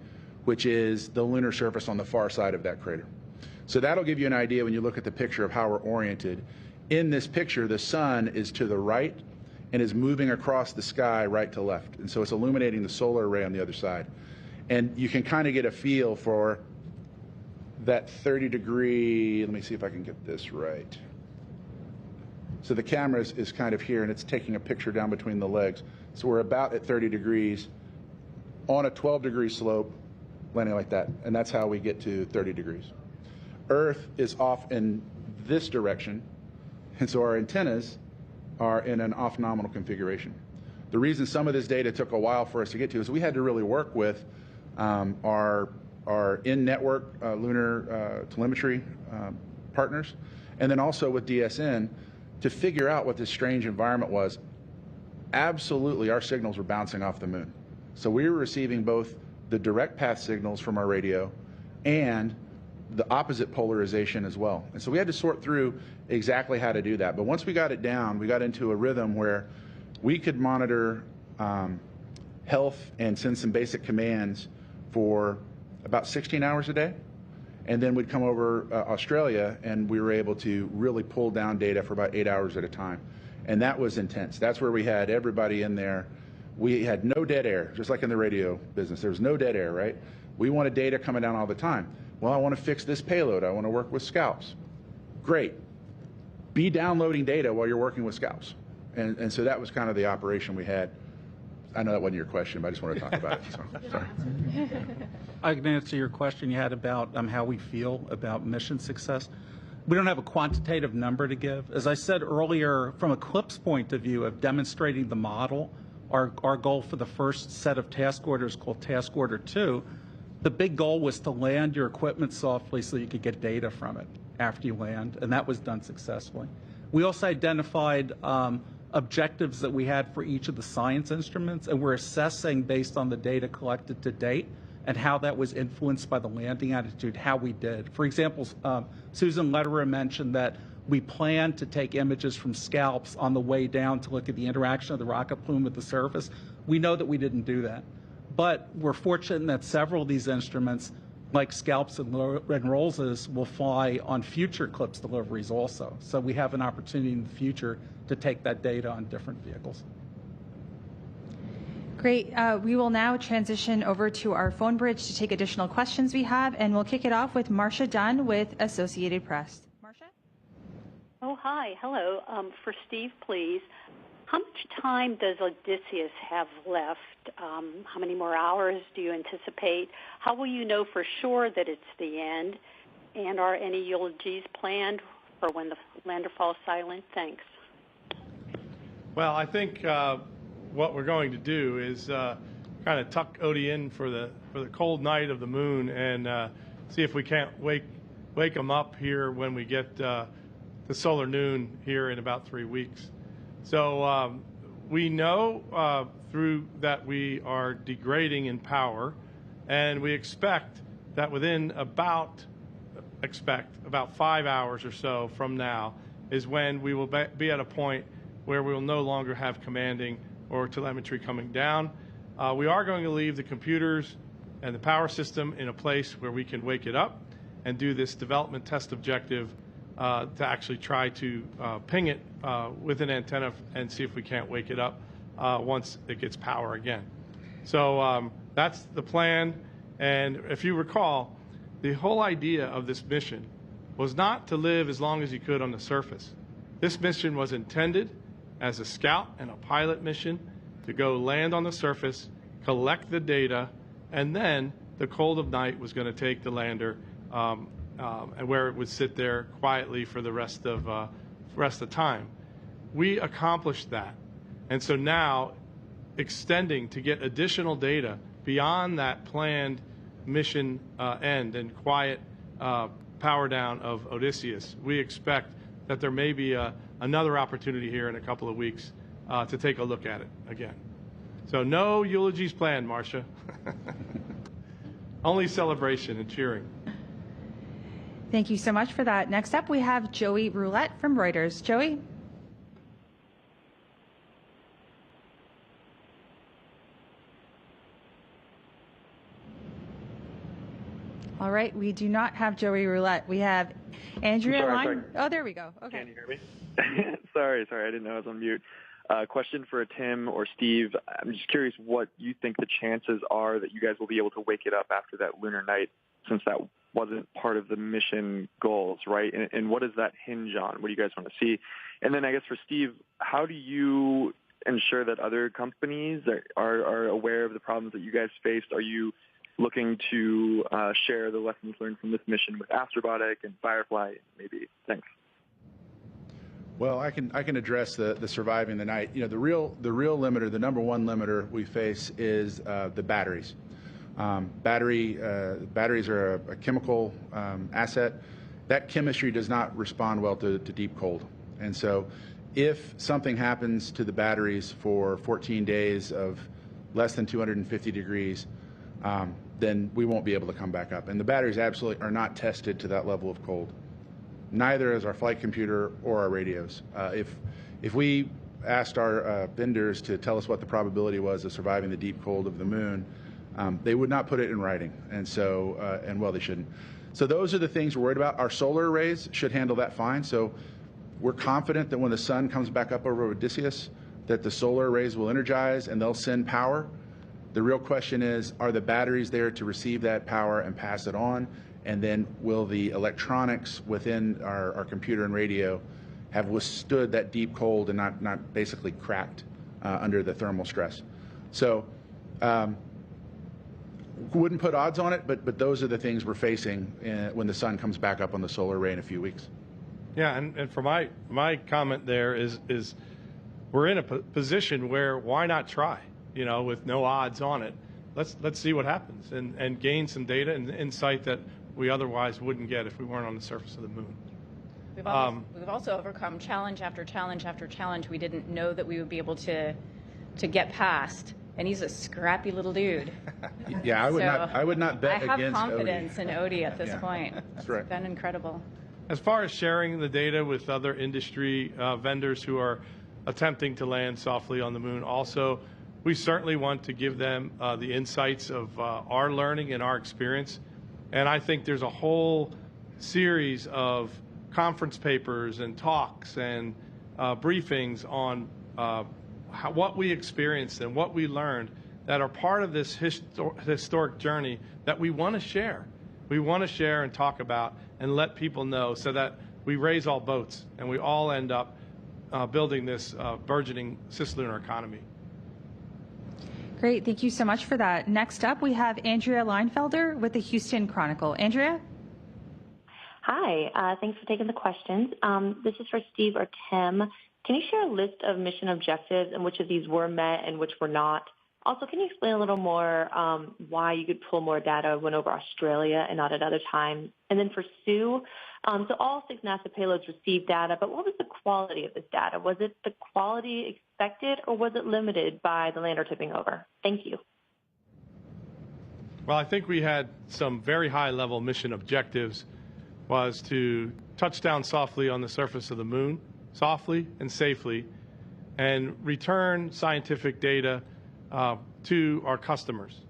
which is the lunar surface on the far side of that crater. So that'll give you an idea when you look at the picture of how we're oriented. In this picture, the sun is to the right and is moving across the sky right to left. And so it's illuminating the solar array on the other side. And you can kind of get a feel for that 30-degree, let me see if I can get this right. So the camera is kind of here, and it's taking a picture down between the legs. So we're about at 30 degrees on a 12-degree slope, landing like that. And that's how we get to 30 degrees. Earth is off in this direction, and so our antennas are in an off-nominal configuration. The reason some of this data took a while for us to get to is we had to really work with our in-network lunar telemetry partners, and then also with DSN to figure out what this strange environment was. Absolutely, our signals were bouncing off the moon. So we were receiving both the direct path signals from our radio and the opposite polarization as well. And so we had to sort through exactly how to do that. But once we got it down, we got into a rhythm where we could monitor health and send some basic commands for about 16 hours a day. And then we'd come over Australia, and we were able to really pull down data for about 8 hours at a time. And that was intense. That's where we had everybody in there. We had no dead air, just like in the radio business. There was no dead air, right? We wanted data coming down all the time. Well, I want to fix this payload. I want to work with scalps. Great. Be downloading data while you're working with scalps. And so that was kind of the operation we had. I know that wasn't your question, but I just want to talk about it. So, sorry. I can answer your question you had about how we feel about mission success. We don't have a quantitative number to give. As I said earlier, from a CLIPS point of view of demonstrating the model, our goal for the first set of task orders called Task Order 2, the big goal was to land your equipment softly so you could get data from it after you land, and that was done successfully. We also identified objectives that we had for each of the science instruments, and we're assessing based on the data collected to date and how that was influenced by the landing attitude, how we did. For example, Susan Lederer mentioned that we planned to take images from scalps on the way down to look at the interaction of the rocket plume with the surface. We know that we didn't do that. But we're fortunate that several of these instruments, like scalps and Rolls, will fly on future CLPS deliveries also. So we have an opportunity in the future to take that data on different vehicles. Great. We will now transition over to our phone bridge to take additional questions we have, and we'll kick it off with Marcia Dunn with Associated Press. Marcia? Oh, hi. Hello. For Steve, please. How much time does Odysseus have left? How many more hours do you anticipate? How will you know for sure that it's the end? And are any eulogies planned for when the lander falls silent? Thanks. Well, I think what we're going to do is kind of tuck Odie in for the cold night of the moon and see if we can't wake him up here when we get the solar noon here in about 3 weeks. So we know through that we are degrading in power, and we expect that within about 5 hours or so from now is when we will be at a point where we will no longer have commanding or telemetry coming down. We are going to leave the computers and the power system in a place where we can wake it up and do this development test objective to actually try to ping it with an antenna and see if we can't wake it up once it gets power again. So that's the plan. And if you recall, the whole idea of this mission was not to live as long as you could on the surface. This mission was intended as a scout and a pilot mission to go land on the surface, collect the data, and then the cold of night was going to take the lander and where it would sit there quietly for the rest of the time. We accomplished that. And so now, extending to get additional data beyond that planned mission end and quiet power down of Odysseus, we expect that there may be another opportunity here in a couple of weeks to take a look at it again. So no eulogies planned, Marcia. Only celebration and cheering. Thank you so much for that. Next up, we have Joey Roulette from Reuters. Joey? All right, we do not have Joey Roulette. We have Andrea Line. Oh, there we go. Okay. Can you hear me? Sorry, I didn't know I was on mute. Question for Tim or Steve. I'm just curious what you think the chances are that you guys will be able to wake it up after that lunar night, since that wasn't part of the mission goals, right? And what does that hinge on? What do you guys want to see? And then I guess for Steve, how do you ensure that other companies are aware of the problems that you guys faced? Are you looking to share the lessons learned from this mission with Astrobotic and Firefly, maybe? Thanks. Well, I can address the surviving the night. You know, the real limiter, the number one limiter we face is the batteries. Batteries are a chemical asset. That chemistry does not respond well to deep cold. And so if something happens to the batteries for 14 days of less than 250 degrees, then we won't be able to come back up. And the batteries absolutely are not tested to that level of cold. Neither is our flight computer or our radios. If we asked our vendors to tell us what the probability was of surviving the deep cold of the moon, they would not put it in writing, and so well, they shouldn't. So those are the things we're worried about. Our solar arrays should handle that fine. So we're confident that when the sun comes back up over Odysseus, that the solar arrays will energize and they'll send power. The real question is, are the batteries there to receive that power and pass it on? And then will the electronics within our computer and radio have withstood that deep cold and not basically cracked under the thermal stress? So wouldn't put odds on it, but those are the things we're facing when the sun comes back up on the solar array in a few weeks. Yeah, and for my comment there is we're in a position where why not try? You know, with no odds on it, let's see what happens and gain some data and insight that we otherwise wouldn't get if we weren't on the surface of the moon. We've also overcome challenge after challenge after challenge we didn't know that we would be able to get past. and he's a scrappy little dude. Yeah, I would not bet I have against confidence Odie. in Odie at this Yeah, point. that's right. It's been incredible. As far as sharing the data with other industry vendors who are attempting to land softly on the moon, also, we certainly want to give them the insights of our learning and our experience. And I think there's a whole series of conference papers and talks and briefings on what we experienced and what we learned that are part of this historic journey that we want to share. We want to share and talk about and let people know so that we raise all boats and we all end up building this burgeoning cislunar economy. Great. Thank you so much for that. Next up, we have Andrea Leinfelder with the Houston Chronicle. Andrea? Hi. Thanks for taking the questions. This is for Steve or Tim. Can you share a list of mission objectives and which of these were met and which were not? Also, can you explain a little more why you could pull more data when over Australia and not at other times? And then for Sue, so all 6 NASA payloads received data, but what was the quality of this data? Was it the quality expected or was it limited by the lander tipping over? Thank you. Well, I think we had some very high-level mission objectives, was to touch down softly on the surface of the moon, softly and safely, and return scientific data to our customers,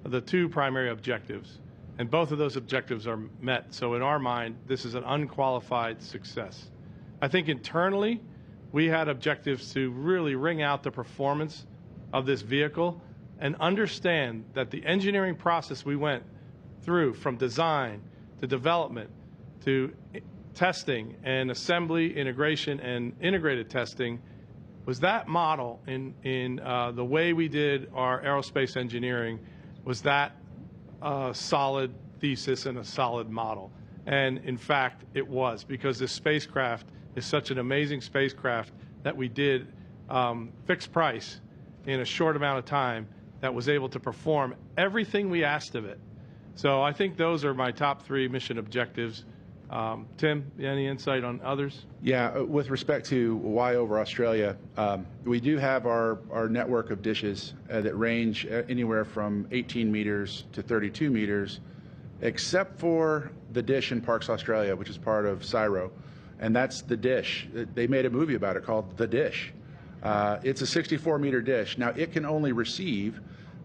the 2 primary objectives. And both of those objectives are met. So in our mind, this is an unqualified success. I think internally, we had objectives to really wring out the performance of this vehicle and understand that the engineering process we went through from design to development to testing and assembly, integration, and integrated testing was that model in the way we did our aerospace engineering was that solid thesis and a solid model. And in fact, it was, because this spacecraft is such an amazing spacecraft that we did fixed price in a short amount of time that was able to perform everything we asked of it. So I think those are my top 3 mission objectives. Tim, any insight on others? Yeah, with respect to why over Australia, we do have our network of dishes that range anywhere from 18 meters to 32 meters, except for the dish in Parks Australia, which is part of CSIRO, and that's the dish. They made a movie about it called The Dish. It's a 64-meter dish. Now, it can only receive,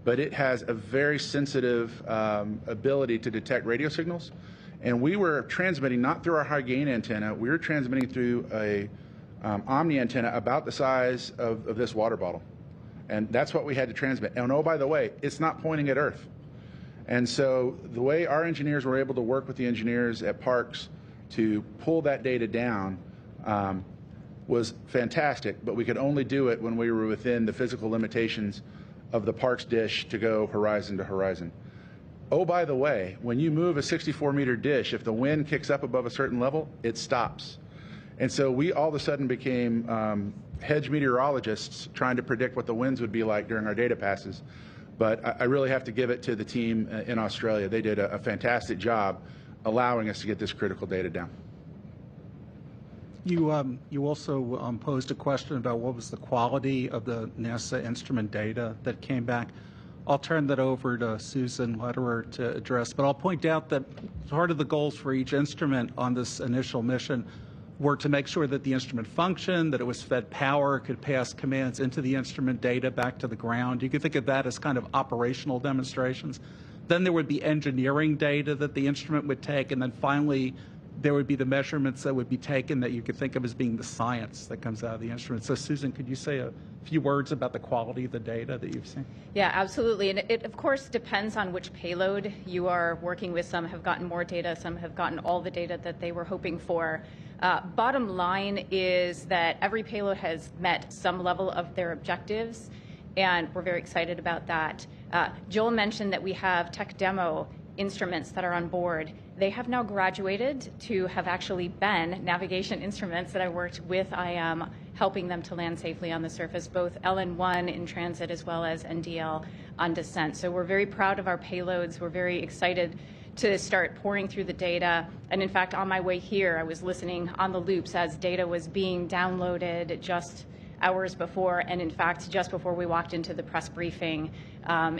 but it has a very sensitive ability to detect radio signals. And we were transmitting not through our high gain antenna, we were transmitting through a Omni antenna about the size of this water bottle. And that's what we had to transmit. And oh, by the way, it's not pointing at Earth. And so the way our engineers were able to work with the engineers at Parks to pull that data down was fantastic, but we could only do it when we were within the physical limitations of the Parks dish to go horizon to horizon. Oh, by the way, when you move a 64-meter dish, if the wind kicks up above a certain level, it stops. And so we all of a sudden became hedge meteorologists trying to predict what the winds would be like during our data passes. But I really have to give it to the team in Australia. They did a fantastic job allowing us to get this critical data down. You also posed a question about what was the quality of the NASA instrument data that came back. I'll turn that over to Susan Lederer to address, but I'll point out that part of the goals for each instrument on this initial mission were to make sure that the instrument functioned, that it was fed power, could pass commands into the instrument data back to the ground. You could think of that as kind of operational demonstrations. Then there would be engineering data that the instrument would take, and then finally there would be the measurements that would be taken that you could think of as being the science that comes out of the instrument. So Susan, could you say a few words about the quality of the data that you've seen? Yeah, absolutely. And it, of course, depends on which payload you are working with. Some have gotten more data, some have gotten all the data that they were hoping for. Bottom line is that every payload has met some level of their objectives, and we're very excited about that. Joel mentioned that we have tech demo instruments that are on board. They have now graduated to have actually been navigation instruments that I worked with IM, helping them to land safely on the surface, both LN1 in transit as well as NDL on descent. So we're very proud of our payloads. We're very excited to start pouring through the data. And in fact, on my way here, I was listening on the loops as data was being downloaded just hours before, and in fact, just before we walked into the press briefing,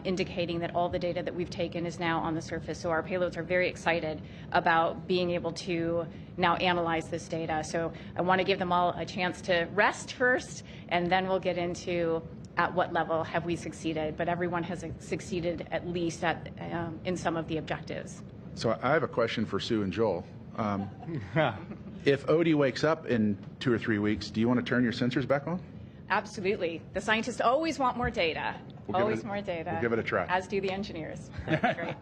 indicating that all the data that we've taken is now on the surface. So our payloads are very excited about being able to now analyze this data. So I want to give them all a chance to rest first, and then we'll get into at what level have we succeeded. But everyone has succeeded at least in some of the objectives. So I have a question for Sue and Joel. If Odie wakes up in 2 or 3 weeks, do you want to turn your sensors back on? Absolutely. The scientists always want more data. More data. We'll give it a try. As do the engineers. Great.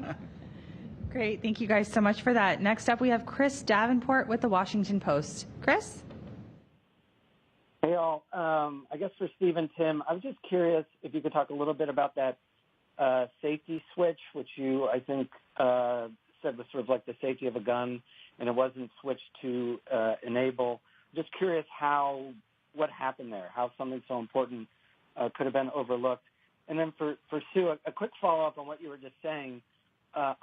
Great. Thank you guys so much for that. Next up, we have Chris Davenport with the Washington Post. Chris? Hey, all. I guess for Steve and Tim, I was just curious if you could talk a little bit about that safety switch, which you, I think, said was sort of like the safety of a gun, and it wasn't switched to enable. Just curious what happened there, how something so important could have been overlooked. And then for Sue, a quick follow-up on what you were just saying.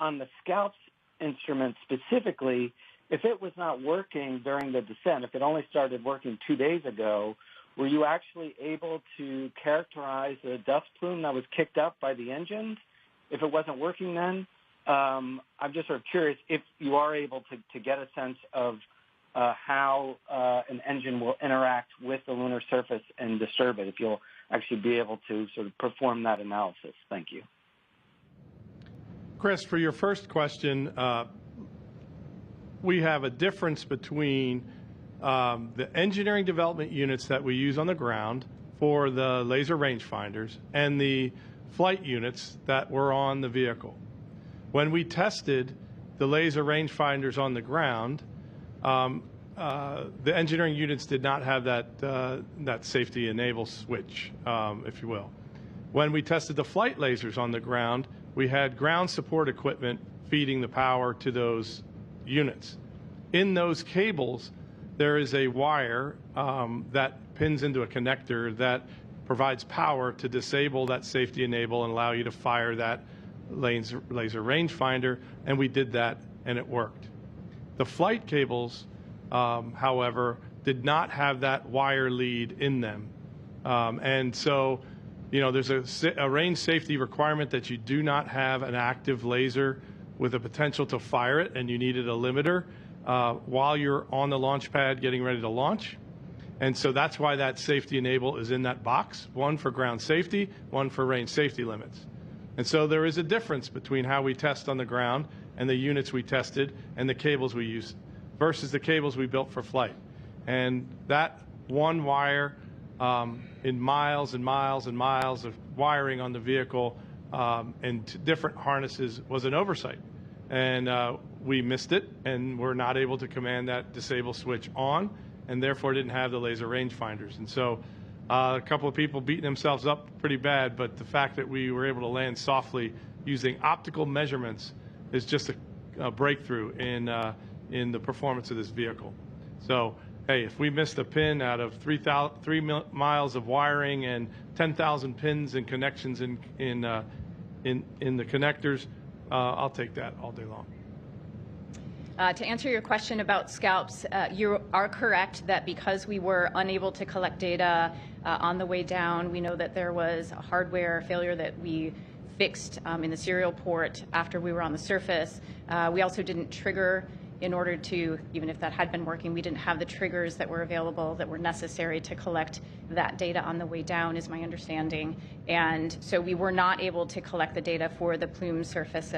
On the Scalps instrument specifically, if it was not working during the descent, if it only started working 2 days ago, were you actually able to characterize the dust plume that was kicked up by the engines if it wasn't working then? I'm just sort of curious if you are able to get a sense of how an engine will interact with the lunar surface and disturb it, if you'll actually be able to sort of perform that analysis. Thank you. Chris, for your first question, we have a difference between the engineering development units that we use on the ground for the laser rangefinders and the flight units that were on the vehicle. When we tested the laser rangefinders on the ground, the engineering units did not have that safety enable switch, if you will. When we tested the flight lasers on the ground, we had ground support equipment feeding the power to those units. In those cables, there is a wire that pins into a connector that provides power to disable that safety enable and allow you to fire that laser rangefinder, and we did that, and it worked. The flight cables, however, did not have that wire lead in them. And so, there's a range safety requirement that you do not have an active laser with a potential to fire it, and you needed a limiter while you're on the launch pad getting ready to launch. And so that's why that safety enable is in that box, one for ground safety, one for range safety limits. And so there is a difference between how we test on the ground and the units we tested and the cables we use versus the cables we built for flight. And that one wire in miles and miles and miles of wiring on the vehicle and different harnesses was an oversight. And we missed it, and we're not able to command that disable switch on, and therefore didn't have the laser rangefinders. And so a couple of people beating themselves up pretty bad, but the fact that we were able to land softly using optical measurements is just a breakthrough in the performance of this vehicle. So, hey, if we missed a pin out of 3 miles of wiring and 10,000 pins and connections in the connectors, I'll take that all day long. To answer your question about Scalps, you are correct that because we were unable to collect data on the way down, we know that there was a hardware failure that we fixed in the serial port after we were on the surface. We also didn't trigger in order to, even if that had been working, we didn't have the triggers that were available that were necessary to collect that data on the way down, is my understanding. And so we were not able to collect the data for the plume surface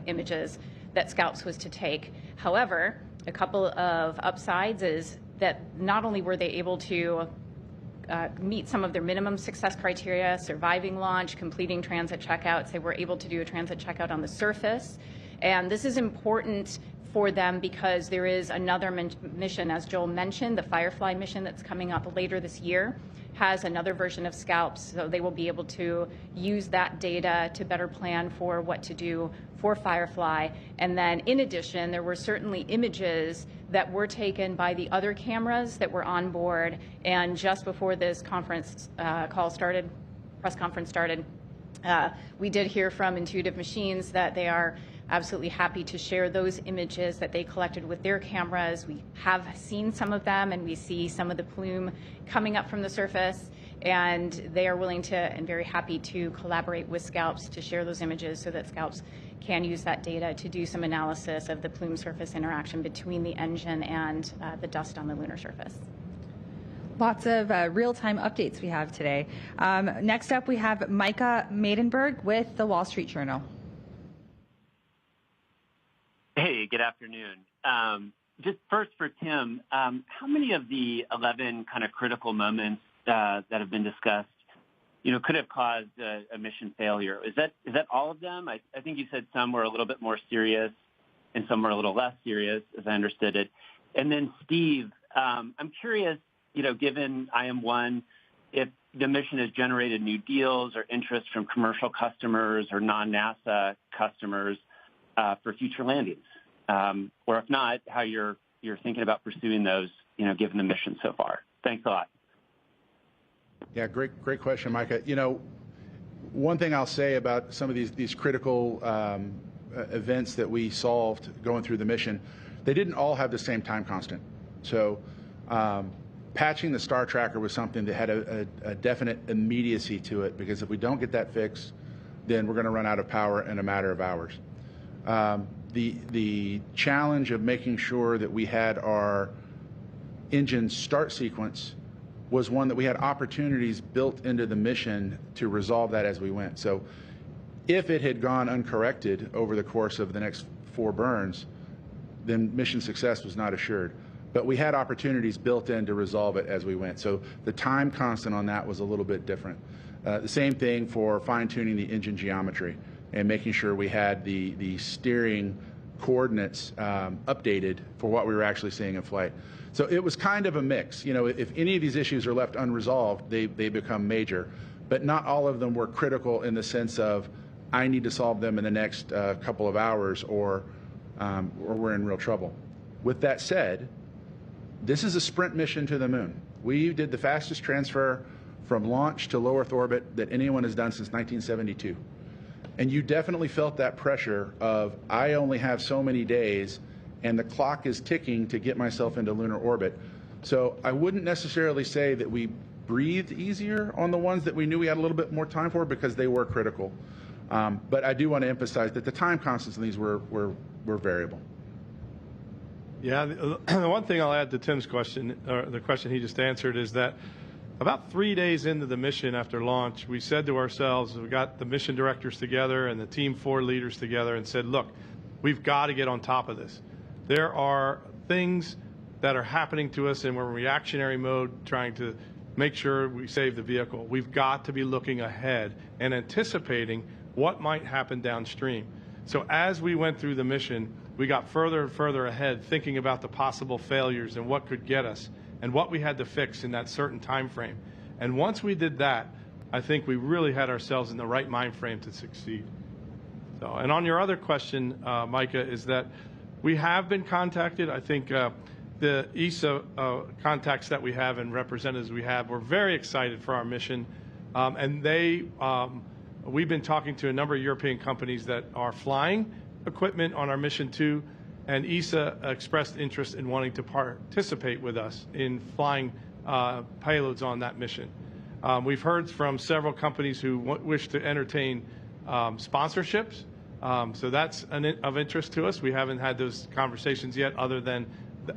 images that Scalps was to take. However, a couple of upsides is that not only were they able to meet some of their minimum success criteria, surviving launch, completing transit checkouts, they were able to do a transit checkout on the surface. And this is important for them because there is another mission, as Joel mentioned, the Firefly mission that's coming up later this year has another version of Scalps, so they will be able to use that data to better plan for what to do for Firefly. And then in addition, there were certainly images that were taken by the other cameras that were on board, and just before this conference press conference started, we did hear from Intuitive Machines that they are absolutely happy to share those images that they collected with their cameras. We have seen some of them, and we see some of the plume coming up from the surface. And they are willing to and very happy to collaborate with Scalps to share those images so that Scalps can use that data to do some analysis of the plume surface interaction between the engine and the dust on the lunar surface. Lots of real-time updates we have today. Next up, we have Micah Maidenberg with the Wall Street Journal. Hey, good afternoon. Just first for Tim, how many of the 11 kind of critical moments that have been discussed, could have caused a mission failure? Is that all of them? I think you said some were a little bit more serious and some were a little less serious, as I understood it. And then Steve, I'm curious, given IM-1, if the mission has generated new deals or interest from commercial customers or non-NASA customers for future landings, or if not, how you're thinking about pursuing those, given the mission so far. Thanks a lot. Yeah, great question, Micah. One thing I'll say about some of these critical events that we solved going through the mission, they didn't all have the same time constant. So patching the star tracker was something that had a definite immediacy to it, because if we don't get that fixed, then we're going to run out of power in a matter of hours. The challenge of making sure that we had our engine start sequence was one that we had opportunities built into the mission to resolve that as we went. So if it had gone uncorrected over the course of the next 4 burns, then mission success was not assured. But we had opportunities built in to resolve it as we went. So the time constant on that was a little bit different. The same thing for fine-tuning the engine geometry and making sure we had the steering coordinates updated for what we were actually seeing in flight. So it was kind of a mix. If any of these issues are left unresolved, they become major. But not all of them were critical in the sense of, I need to solve them in the next couple of hours, or we're in real trouble. With that said, this is a sprint mission to the moon. We did the fastest transfer from launch to low Earth orbit that anyone has done since 1972. And you definitely felt that pressure of, I only have so many days, and the clock is ticking to get myself into lunar orbit. So I wouldn't necessarily say that we breathed easier on the ones that we knew we had a little bit more time for, because they were critical. But I do want to emphasize that the time constants in these were variable. Yeah, the one thing I'll add to Tim's question, or the question he just answered, is that about 3 days into the mission after launch, we said to ourselves, we got the mission directors together and the Team 4 leaders together and said, look, we've got to get on top of this. There are things that are happening to us, and we're in reactionary mode trying to make sure we save the vehicle. We've got to be looking ahead and anticipating what might happen downstream. So as we went through the mission, we got further and further ahead, thinking about the possible failures and what could get us and what we had to fix in that certain time frame. And once we did that, I think we really had ourselves in the right mind frame to succeed. So, and on your other question, Micah, is that we have been contacted. I think the ESA contacts that we have and representatives we have, we're very excited for our mission. And we've been talking to a number of European companies that are flying equipment on our mission too, and ESA expressed interest in wanting to participate with us in flying payloads on that mission. We've heard from several companies who wish to entertain sponsorships, so that's of interest to us. We haven't had those conversations yet, other than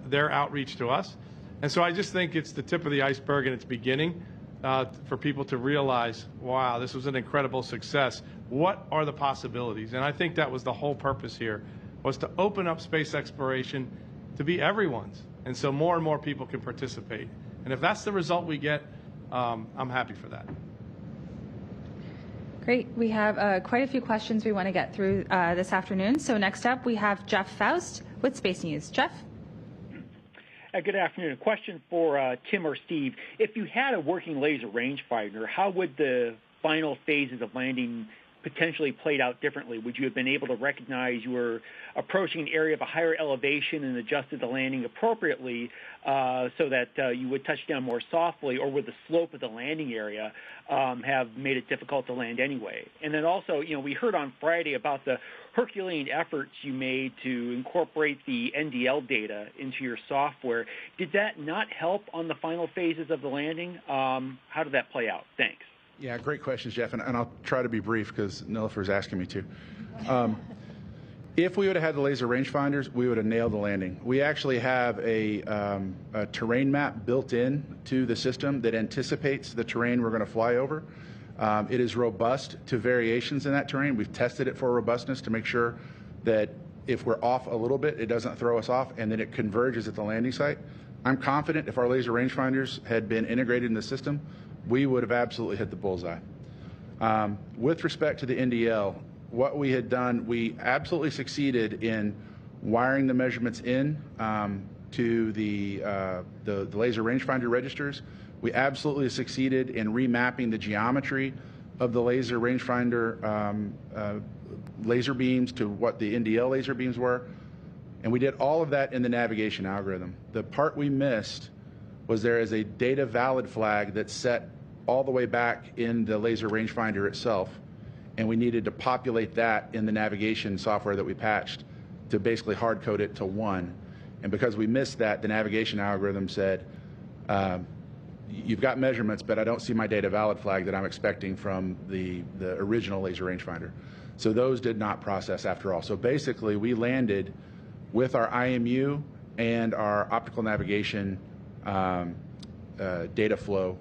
their outreach to us. And so I just think it's the tip of the iceberg, and it's beginning for people to realize, wow, this was an incredible success. What are the possibilities? And I think that was the whole purpose here, was to open up space exploration to be everyone's. And so more and more people can participate. And if that's the result we get, I'm happy for that. Great. We have quite a few questions we want to get through this afternoon. So next up, we have Jeff Faust with Space News. Jeff? Good afternoon. A question for Tim or Steve. If you had a working laser rangefinder, how would the final phases of landing potentially played out differently? Would you have been able to recognize you were approaching an area of a higher elevation and adjusted the landing appropriately so that you would touch down more softly, or would the slope of the landing area have made it difficult to land anyway? And then also, we heard on Friday about the Herculean efforts you made to incorporate the NDL data into your software. Did that not help on the final phases of the landing? How did that play out? Thanks. Yeah, great questions, Jeff, and I'll try to be brief because Nilofer's asking me to. If we would have had the laser rangefinders, we would have nailed the landing. We actually have a terrain map built in to the system that anticipates the terrain we're going to fly over. It is robust to variations in that terrain. We've tested it for robustness to make sure that if we're off a little bit, it doesn't throw us off, and then it converges at the landing site. I'm confident if our laser rangefinders had been integrated in the system, we would have absolutely hit the bullseye. With respect to the NDL, what we had done, we absolutely succeeded in wiring the measurements in to the laser rangefinder registers. We absolutely succeeded in remapping the geometry of the laser rangefinder laser beams to what the NDL laser beams were. And we did all of that in the navigation algorithm. The part we missed was there is a data valid flag that's set all the way back in the laser rangefinder itself, and we needed to populate that in the navigation software that we patched to basically hard code it to 1. And because we missed that, the navigation algorithm said, you've got measurements, but I don't see my data valid flag that I'm expecting from the original laser rangefinder. So those did not process after all. So basically, we landed with our IMU and our optical navigation data flow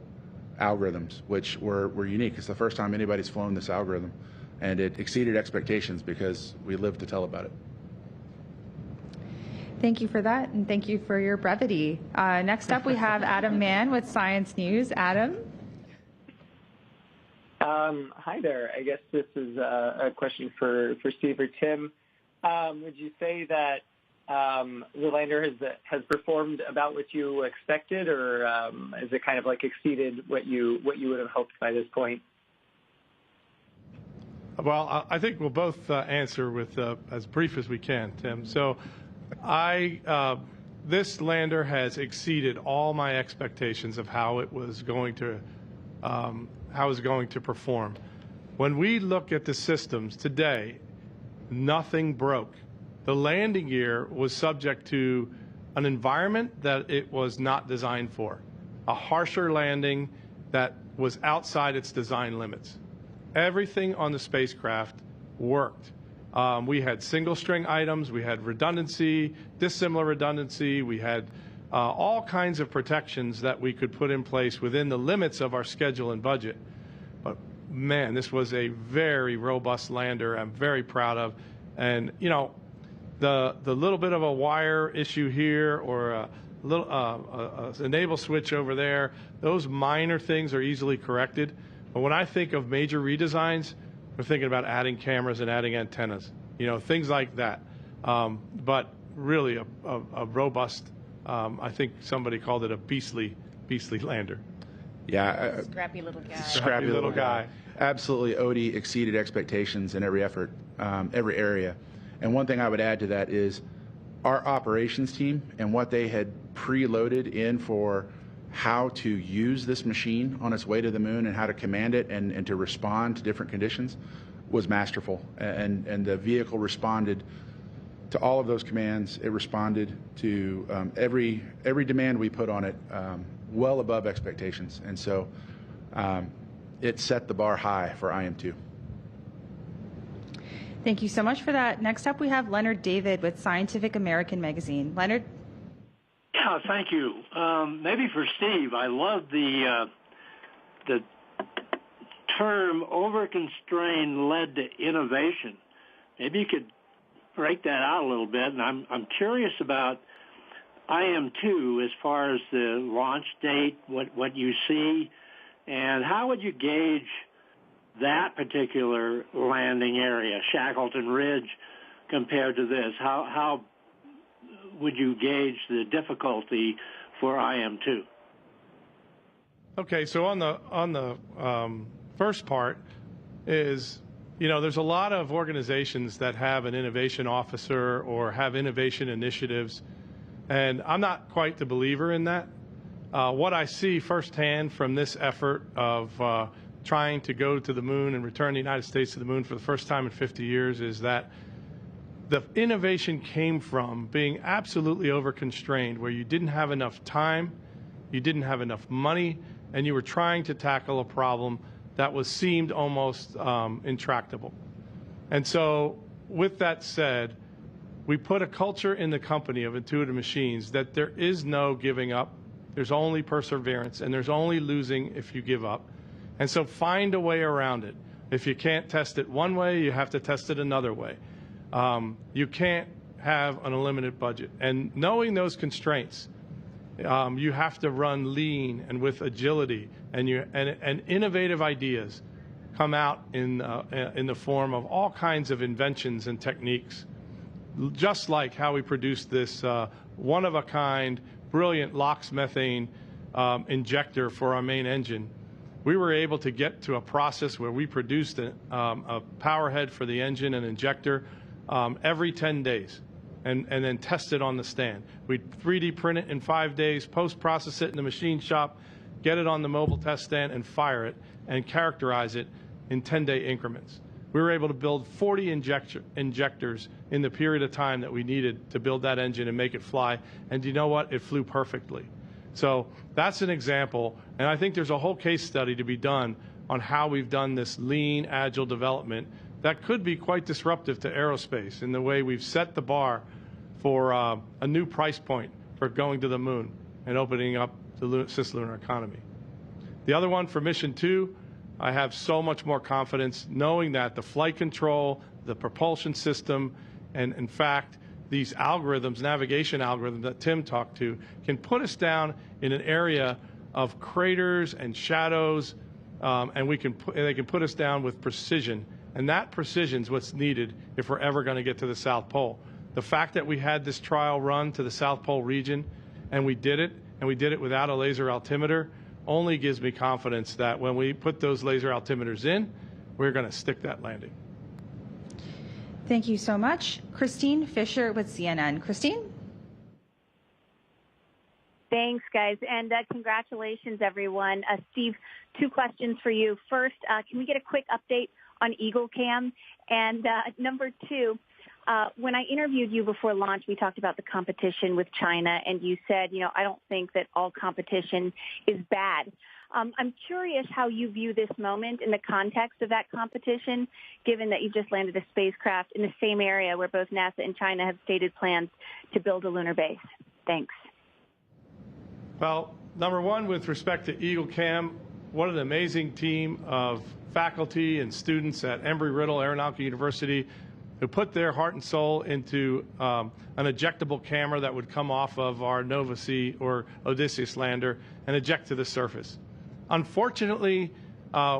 algorithms, which were unique. It's the first time anybody's flown this algorithm, and it exceeded expectations because we lived to tell about it. Thank you for that, and thank you for your brevity. Next up, we have Adam Mann with Science News. Adam? Hi there. I guess this is a question for Steve or Tim. Would you say that the lander has performed about what you expected, or has it kind of like exceeded what you would have hoped by this point? Well, I think we'll both answer with as brief as we can, Tim. So, this lander has exceeded all my expectations of how it was going to perform. When we look at the systems today, nothing broke. The landing gear was subject to an environment that it was not designed for, a harsher landing that was outside its design limits. Everything on the spacecraft worked. We had single string items, we had redundancy, dissimilar redundancy, we had all kinds of protections that we could put in place within the limits of our schedule and budget. But man, this was a very robust lander I'm very proud of. And, you know, the little bit of a wire issue here or a little enable switch over there, those minor things are easily corrected. But when I think of major redesigns, we're thinking about adding cameras and adding antennas, you know, things like that. But really a robust, I think somebody called it a beastly lander. Yeah. Scrappy little guy. Scrappy little guy. Absolutely, Odie exceeded expectations in every effort, every area. And one thing I would add to that is our operations team and what they had preloaded in for how to use this machine on its way to the moon and how to command it and to respond to different conditions was masterful. And the vehicle responded to all of those commands. It responded to every demand we put on it well above expectations. And so it set the bar high for IM2. Thank you so much for that. Next up, we have Leonard David with Scientific American magazine. Leonard? Yeah, thank you. Maybe for Steve, I love the term overconstrained led to innovation. Maybe you could break that out a little bit. And I'm curious about IM2 as far as the launch date, what you see, and how would you gauge that particular landing area, Shackleton Ridge, compared to this? How would you gauge the difficulty for IM2? Okay, so on the first part is there's a lot of organizations that have an innovation officer or have innovation initiatives, and I'm not quite the believer in that. What I see firsthand from this effort of trying to go to the moon and return the United States to the moon for the first time in 50 years is that the innovation came from being absolutely over-constrained, where you didn't have enough time, you didn't have enough money, and you were trying to tackle a problem that seemed almost intractable. And so, with that said, we put a culture in the company of Intuitive Machines that there is no giving up, there's only perseverance, and there's only losing if you give up. And so find a way around it. If you can't test it one way, you have to test it another way. You can't have an unlimited budget. And knowing those constraints, you have to run lean and with agility, and innovative ideas come out in the form of all kinds of inventions and techniques, just like how we produced this one-of-a-kind, brilliant LOX methane injector for our main engine. We were able to get to a process where we produced a power head for the engine and injector every 10 days. And then test it on the stand. We'd 3D print it in 5 days, post-process it in the machine shop, get it on the mobile test stand, and fire it, and characterize it in 10-day increments. We were able to build 40 injectors in the period of time that we needed to build that engine and make it fly. And you know what? It flew perfectly. So that's an example. And I think there's a whole case study to be done on how we've done this lean, agile development that could be quite disruptive to aerospace in the way we've set the bar for a new price point for going to the moon and opening up the cislunar economy. The other one for Mission 2, I have so much more confidence knowing that the flight control, the propulsion system, and in fact, these algorithms, navigation algorithms that Tim talked to, can put us down in an area of craters and shadows, and they can put us down with precision. And that precision is what's needed if we're ever going to get to the South Pole. The fact that we had this trial run to the South Pole region, and we did it without a laser altimeter, only gives me confidence that when we put those laser altimeters in, we're going to stick that landing. Thank you so much. Christine Fisher with CNN. Christine? Thanks, guys, and congratulations, everyone. Steve, 2 questions for you. First, can we get a quick update on Eagle Cam? And number 2, when I interviewed you before launch, we talked about the competition with China, and you said, I don't think that all competition is bad. I'm curious how you view this moment in the context of that competition, given that you just landed a spacecraft in the same area where both NASA and China have stated plans to build a lunar base. Thanks. Well, number 1, with respect to Eagle Cam, what an amazing team of faculty and students at Embry-Riddle Aeronautical University who put their heart and soul into an ejectable camera that would come off of our Nova C or Odysseus lander and eject to the surface. Unfortunately,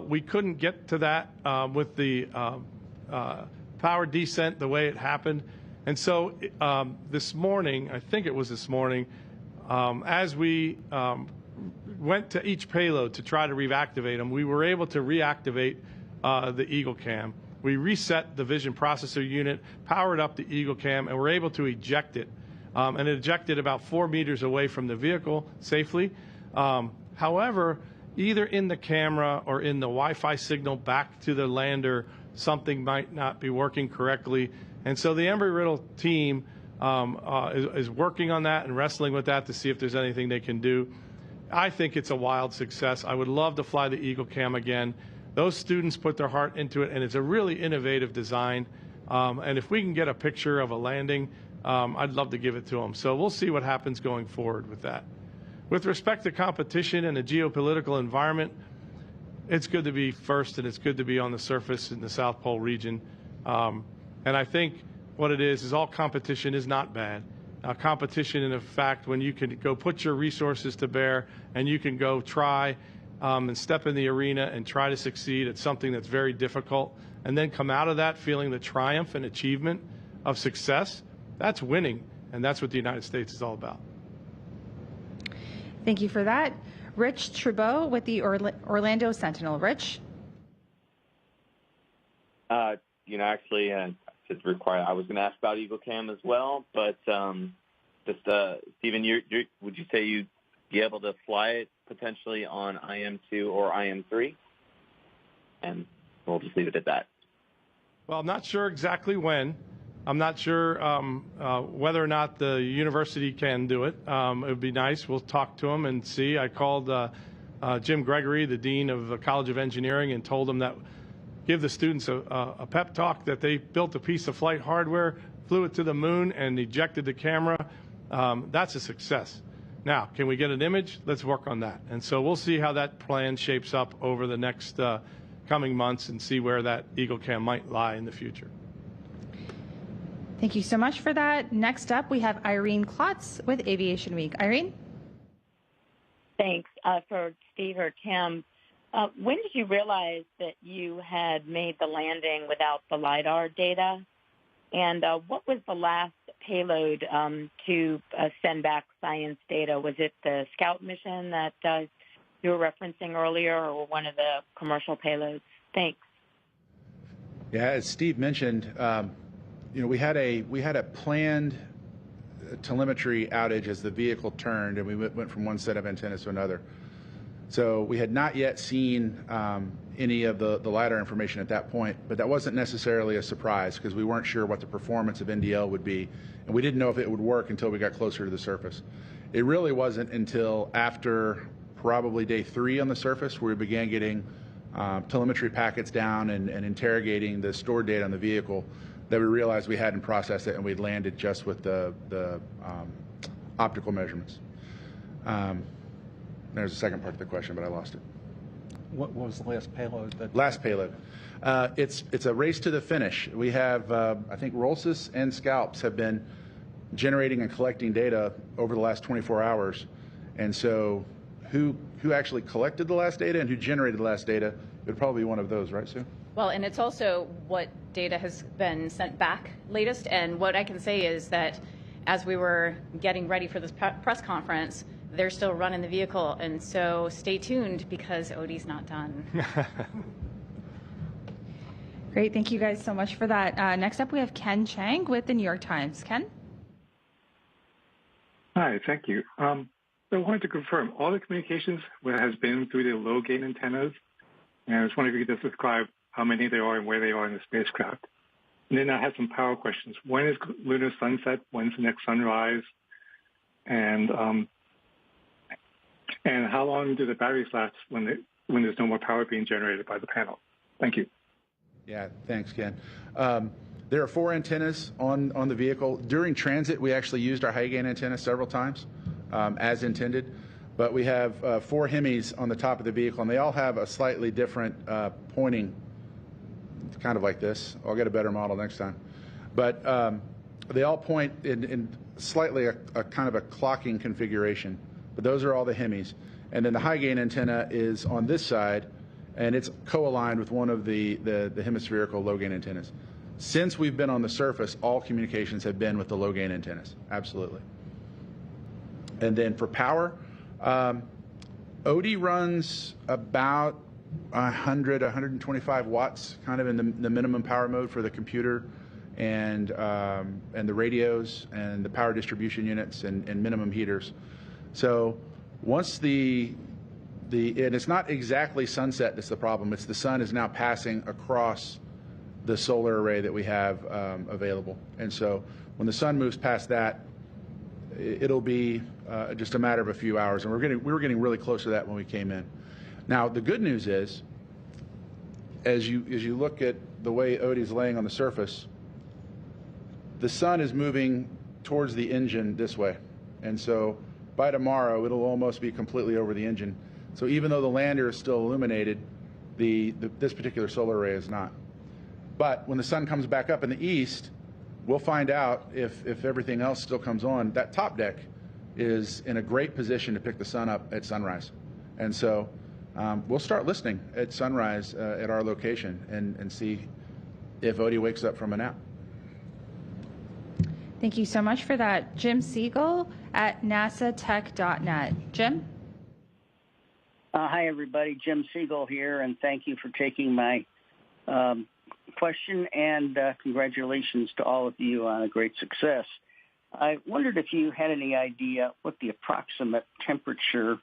we couldn't get to that with the power descent the way it happened. And so this morning, I think it was this morning, as we went to each payload to try to reactivate them, we were able to reactivate the Eagle Cam. We reset the vision processor unit, powered up the Eagle Cam, and were able to eject it. And it ejected about 4 meters away from the vehicle safely. However, either in the camera or in the Wi-Fi signal back to the lander, something might not be working correctly. And so the Embry-Riddle team is working on that and wrestling with that to see if there's anything they can do. I think it's a wild success. I would love to fly the Eagle Cam again. Those students put their heart into it, and it's a really innovative design. And if we can get a picture of a landing, I'd love to give it to them. So we'll see what happens going forward with that. With respect to competition and the geopolitical environment, it's good to be first, and it's good to be on the surface in the South Pole region. And I think what it is all competition is not bad. Competition, in fact, when you can go put your resources to bear and you can go try and step in the arena and try to succeed at something that's very difficult, and then come out of that feeling the triumph and achievement of success, that's winning, and that's what the United States is all about. Thank you for that. Rich Trubeau with the Orlando Sentinel. Rich? Actually, just require. I was going to ask about EagleCam as well, but Stephen, would you say you'd be able to fly it potentially on IM2 or IM3? And we'll just leave it at that. Well, I'm not sure exactly when. I'm not sure whether or not the university can do it. It would be nice. We'll talk to them and see. I called Jim Gregory, the dean of the College of Engineering, and told him that give the students a pep talk that they built a piece of flight hardware, flew it to the moon, and ejected the camera. That's a success. Now, can we get an image? Let's work on that. And so we'll see how that plan shapes up over the next coming months and see where that EagleCam might lie in the future. Thank you so much for that. Next up, we have Irene Klotz with Aviation Week. Irene? Thanks. For Steve or Tim, when did you realize that you had made the landing without the LiDAR data? And what was the last payload to send back science data? Was it the Scout mission that you were referencing earlier, or one of the commercial payloads? Thanks. Yeah, as Steve mentioned, we had a planned telemetry outage as the vehicle turned, and we went from one set of antennas to another. So we had not yet seen any of the LiDAR information at that point, but that wasn't necessarily a surprise because we weren't sure what the performance of NDL would be, and we didn't know if it would work until we got closer to the surface. It really wasn't until after probably day 3 on the surface where we began getting telemetry packets down and interrogating the stored data on the vehicle that we realized we hadn't processed it and we'd landed just with the optical measurements. There's a second part of the question, but I lost it. What was the last payload? Last payload. It's a race to the finish. We have, I think, Rolsys and Scalps have been generating and collecting data over the last 24 hours. And so who actually collected the last data and who generated the last data, it would probably be one of those, right, Sue? Well, and it's also what data has been sent back latest. And what I can say is that as we were getting ready for this press conference, they're still running the vehicle. And so stay tuned because Odie's not done. Great. Thank you guys so much for that. Next up, we have Ken Chang with the New York Times. Ken? Hi, thank you. So I wanted to confirm all the communications has been through the low gain antennas. And I was wondering if you could just describe how many there are and where they are in the spacecraft. And then I have some power questions. When is lunar sunset? When's the next sunrise? And how long do the batteries last when there's no more power being generated by the panel? Thank you. Yeah, thanks, Ken. There are 4 antennas on the vehicle. During transit, we actually used our high gain antenna several times, as intended. But we have 4 Hemis on the top of the vehicle, and they all have a slightly different pointing, kind of like this. I'll get a better model next time. But they all point in slightly a kind of a clocking configuration. But those are all the Hemis. And then the high gain antenna is on this side, and it's co-aligned with one of the hemispherical low gain antennas. Since we've been on the surface, all communications have been with the low gain antennas, absolutely. And then for power, Odie runs about 125 watts, kind of in the minimum power mode for the computer and the radios and the power distribution units and minimum heaters. So once and it's not exactly sunset that's the problem. It's the sun is now passing across the solar array that we have available. And so when the sun moves past that, it'll be just a matter of a few hours. And we were getting really close to that when we came in. Now, the good news is, as you look at the way Odie's laying on the surface, the sun is moving towards the engine this way. And so by tomorrow, it'll almost be completely over the engine. So even though the lander is still illuminated, this particular solar array is not. But when the sun comes back up in the east, we'll find out if everything else still comes on. That top deck is in a great position to pick the sun up at sunrise. And so we'll start listening at sunrise at our location and see if Odie wakes up from a nap. Thank you so much for that. Jim Siegel at nasatech.net. Jim? Hi, everybody. Jim Siegel here, and thank you for taking my question, and congratulations to all of you on a great success. I wondered if you had any idea what the approximate temperature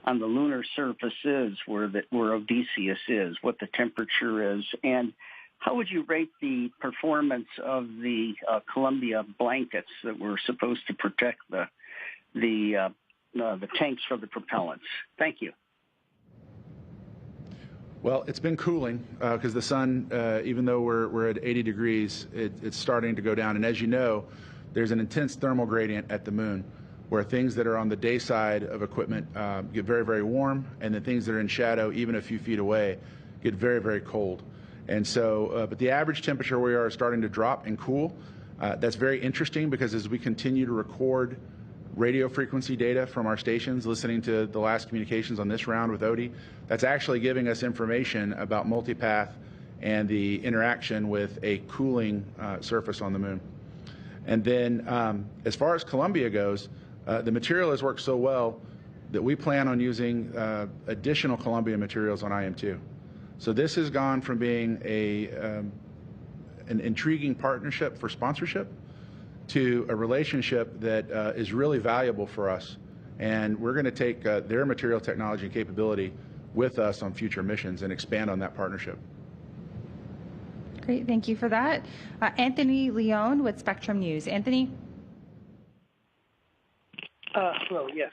on the lunar surface is, where Odysseus is, what the temperature is, and how would you rate the performance of the Columbia blankets that were supposed to protect the tanks for the propellants? Thank you. Well, it's been cooling because the sun, even though we're at 80 degrees, it's starting to go down. And as you know, there's an intense thermal gradient at the moon where things that are on the day side of equipment get very, very warm, and the things that are in shadow, even a few feet away, get very, very cold. And so, but the average temperature we are starting to drop and cool. That's very interesting because as we continue to record radio frequency data from our stations, listening to the last communications on this round with Odie, that's actually giving us information about multipath and the interaction with a cooling surface on the moon. And then as far as Columbia goes, the material has worked so well that we plan on using additional Columbia materials on IM-2. So this has gone from being an intriguing partnership for sponsorship to a relationship that is really valuable for us. And we're going to take their material technology and capability with us on future missions and expand on that partnership. Great, thank you for that. Anthony Leone with Spectrum News. Anthony? Hello, yes.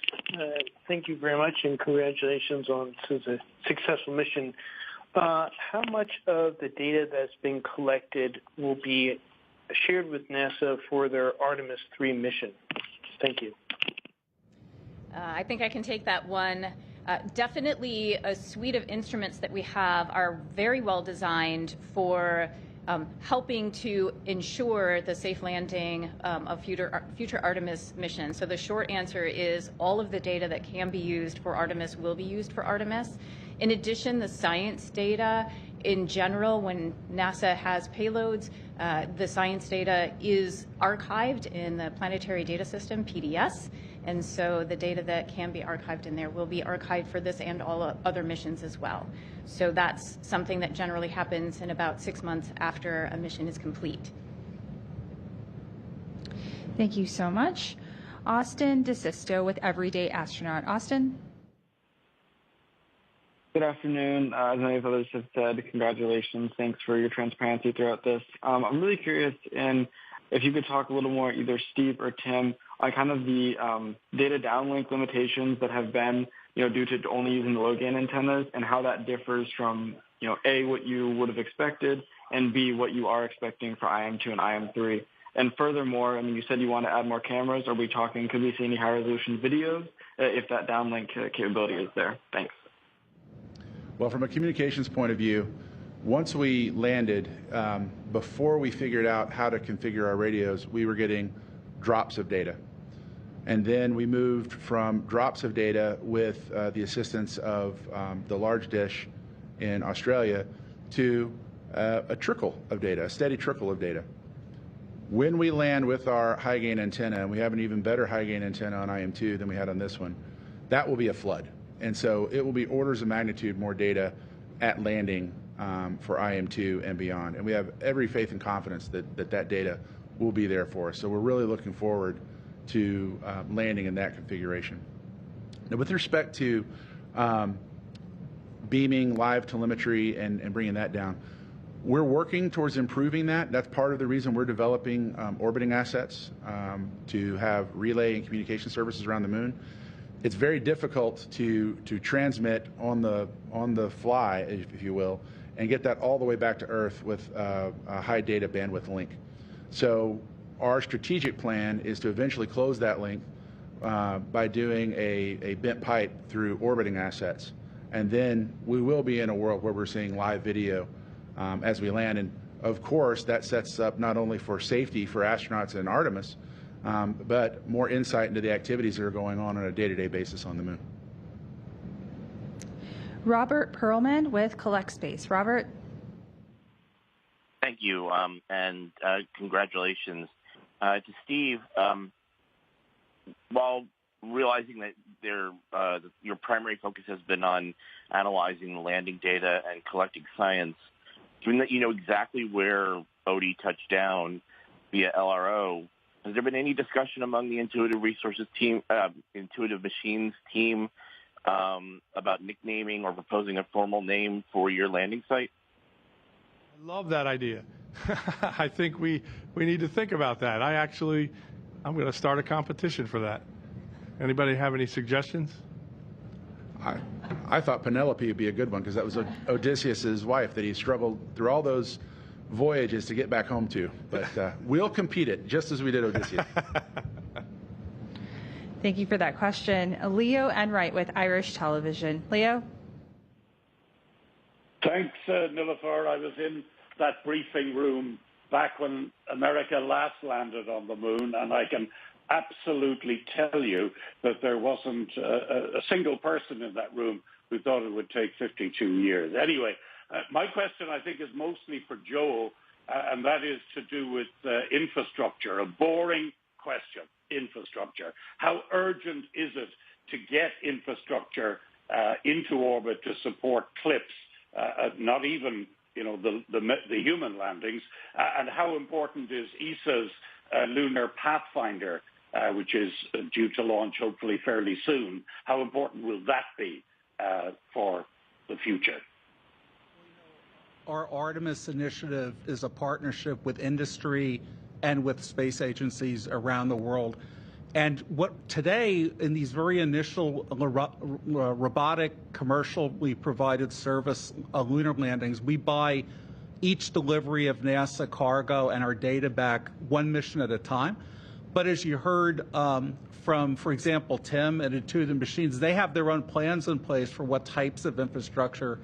Thank you very much, and congratulations on such a successful mission. How much of the data that's been collected will be shared with NASA for their Artemis 3 mission? Thank you. I think I can take that one. Definitely a suite of instruments that we have are very well designed for helping to ensure the safe landing of future Artemis missions. So the short answer is all of the data that can be used for Artemis will be used for Artemis. In addition, the science data in general, when NASA has payloads, the science data is archived in the Planetary Data System, PDS, and so the data that can be archived in there will be archived for this and all other missions as well. So that's something that generally happens in about 6 months after a mission is complete. Thank you so much. Austin DeSisto with Everyday Astronaut. Austin? Good afternoon. As many of others have said, congratulations. Thanks for your transparency throughout this. I'm really curious if you could talk a little more, either Steve or Tim, on kind of the data downlink limitations that have been, due to only using the low gain antennas, and how that differs from, A, what you would have expected, and B, what you are expecting for IM-2 and IM-3. And furthermore, I mean, you said you want to add more cameras. Are we talking, could we see any high resolution videos if that downlink capability is there? Thanks. Well, from a communications point of view, once we landed, before we figured out how to configure our radios, we were getting drops of data. And then we moved from drops of data with the assistance of the large dish in Australia to a trickle of data, a steady trickle of data. When we land with our high gain antenna, and we have an even better high gain antenna on IM-2 than we had on this one, that will be a flood. And so it will be orders of magnitude more data at landing for IM-2 and beyond. And we have every faith and confidence that data will be there for us. So we're really looking forward to landing in that configuration. Now, with respect to beaming live telemetry and bringing that down, we're working towards improving that. That's part of the reason we're developing orbiting assets to have relay and communication services around the moon. It's very difficult to transmit on the fly, if you will, and get that all the way back to Earth with a high data bandwidth link. So our strategic plan is to eventually close that link by doing a bent pipe through orbiting assets. And then we will be in a world where we're seeing live video as we land. And of course, that sets up not only for safety for astronauts in Artemis, but more insight into the activities that are going on a day-to-day basis on the moon. Robert Perlman with Collect Space. Robert? Thank you, and congratulations. To Steve, while realizing that your primary focus has been on analyzing the landing data and collecting science, given that you know exactly where Odie touched down via LRO, has there been any discussion among the Intuitive Resources team, Intuitive Machines team, about nicknaming or proposing a formal name for your landing site? I love that idea. I think we need to think about that. I'm going to start a competition for that. Anybody have any suggestions? I thought Penelope would be a good one because that was Odysseus's wife that he struggled through all those voyages to get back home to. But we'll compete it just as we did Odysseus. Thank you for that question. Leo Enright with Irish Television. Leo? Thanks, Nilofer. I was in that briefing room back when America last landed on the moon, and I can absolutely tell you that there wasn't a single person in that room who thought it would take 52 years. Anyway, my question, I think, is mostly for Joel, and that is to do with infrastructure, a boring question, infrastructure. How urgent is it to get infrastructure into orbit to support CLPS, not even the human landings, and how important is ESA's lunar pathfinder, which is due to launch hopefully fairly soon? How important will that be for the future? Our Artemis initiative is a partnership with industry and with space agencies around the world. And what today, in these very initial robotic, commercially provided service lunar landings, we buy each delivery of NASA cargo and our data back one mission at a time. But as you heard from, for example, Tim at Intuitive Machines, they have their own plans in place for what types of infrastructure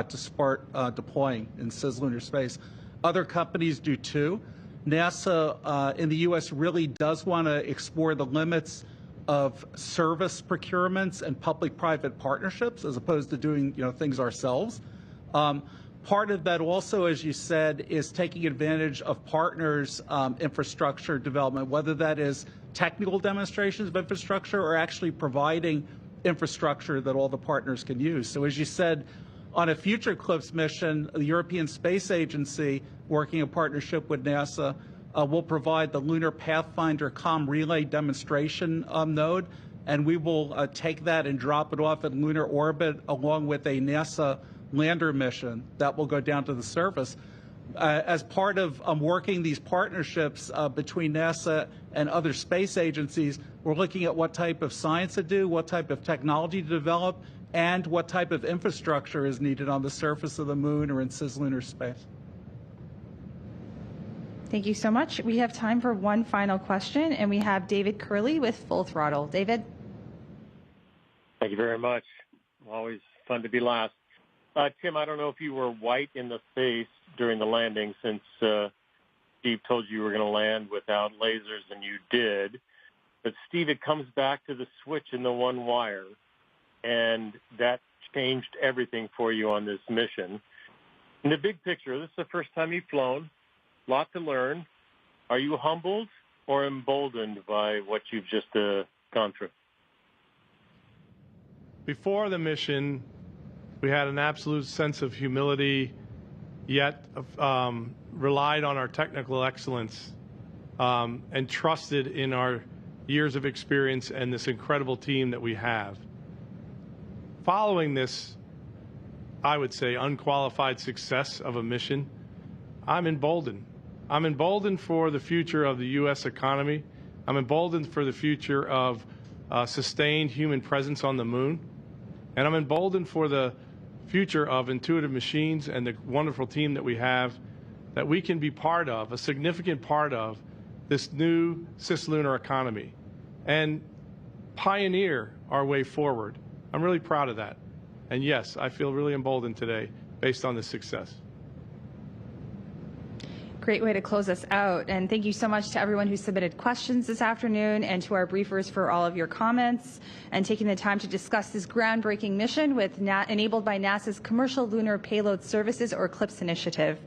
to start deploying in cislunar space. Other companies do too. NASA in the U.S. really does want to explore the limits of service procurements and public-private partnerships as opposed to doing things ourselves. Part of that also, as you said, is taking advantage of partners' infrastructure development, whether that is technical demonstrations of infrastructure or actually providing infrastructure that all the partners can use. So as you said, on a future CLPS mission, the European Space Agency, working in partnership with NASA, will provide the Lunar Pathfinder COM relay demonstration node, and we will take that and drop it off in lunar orbit along with a NASA lander mission that will go down to the surface. As part of working these partnerships between NASA and other space agencies, we're looking at what type of science to do, what type of technology to develop, and what type of infrastructure is needed on the surface of the moon or in cislunar space. Thank you so much. We have time for one final question, and we have David Curley with Full Throttle. David? Thank you very much. Always fun to be last. Tim, I don't know if you were white in the face during the landing since Steve told you were going to land without lasers, and you did. But, Steve, it comes back to the switch in the one wire, and that changed everything for you on this mission. In the big picture, this is the first time you've flown, a lot to learn. Are you humbled or emboldened by what you've just gone through? Before the mission, we had an absolute sense of humility, yet relied on our technical excellence and trusted in our years of experience and this incredible team that we have. Following this, I would say, unqualified success of a mission, I'm emboldened. I'm emboldened for the future of the U.S. economy. I'm emboldened for the future of sustained human presence on the moon. And I'm emboldened for the future of Intuitive Machines and the wonderful team that we have, that we can be part of, a significant part of, this new cislunar economy and pioneer our way forward. I'm really proud of that. And yes, I feel really emboldened today based on this success. Great way to close us out. And thank you so much to everyone who submitted questions this afternoon and to our briefers for all of your comments and taking the time to discuss this groundbreaking mission enabled by NASA's Commercial Lunar Payload Services, or CLPS initiative.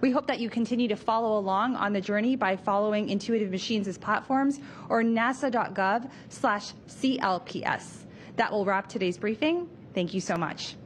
We hope that you continue to follow along on the journey by following Intuitive Machines' platforms or nasa.gov/CLPS. That will wrap today's briefing. Thank you so much.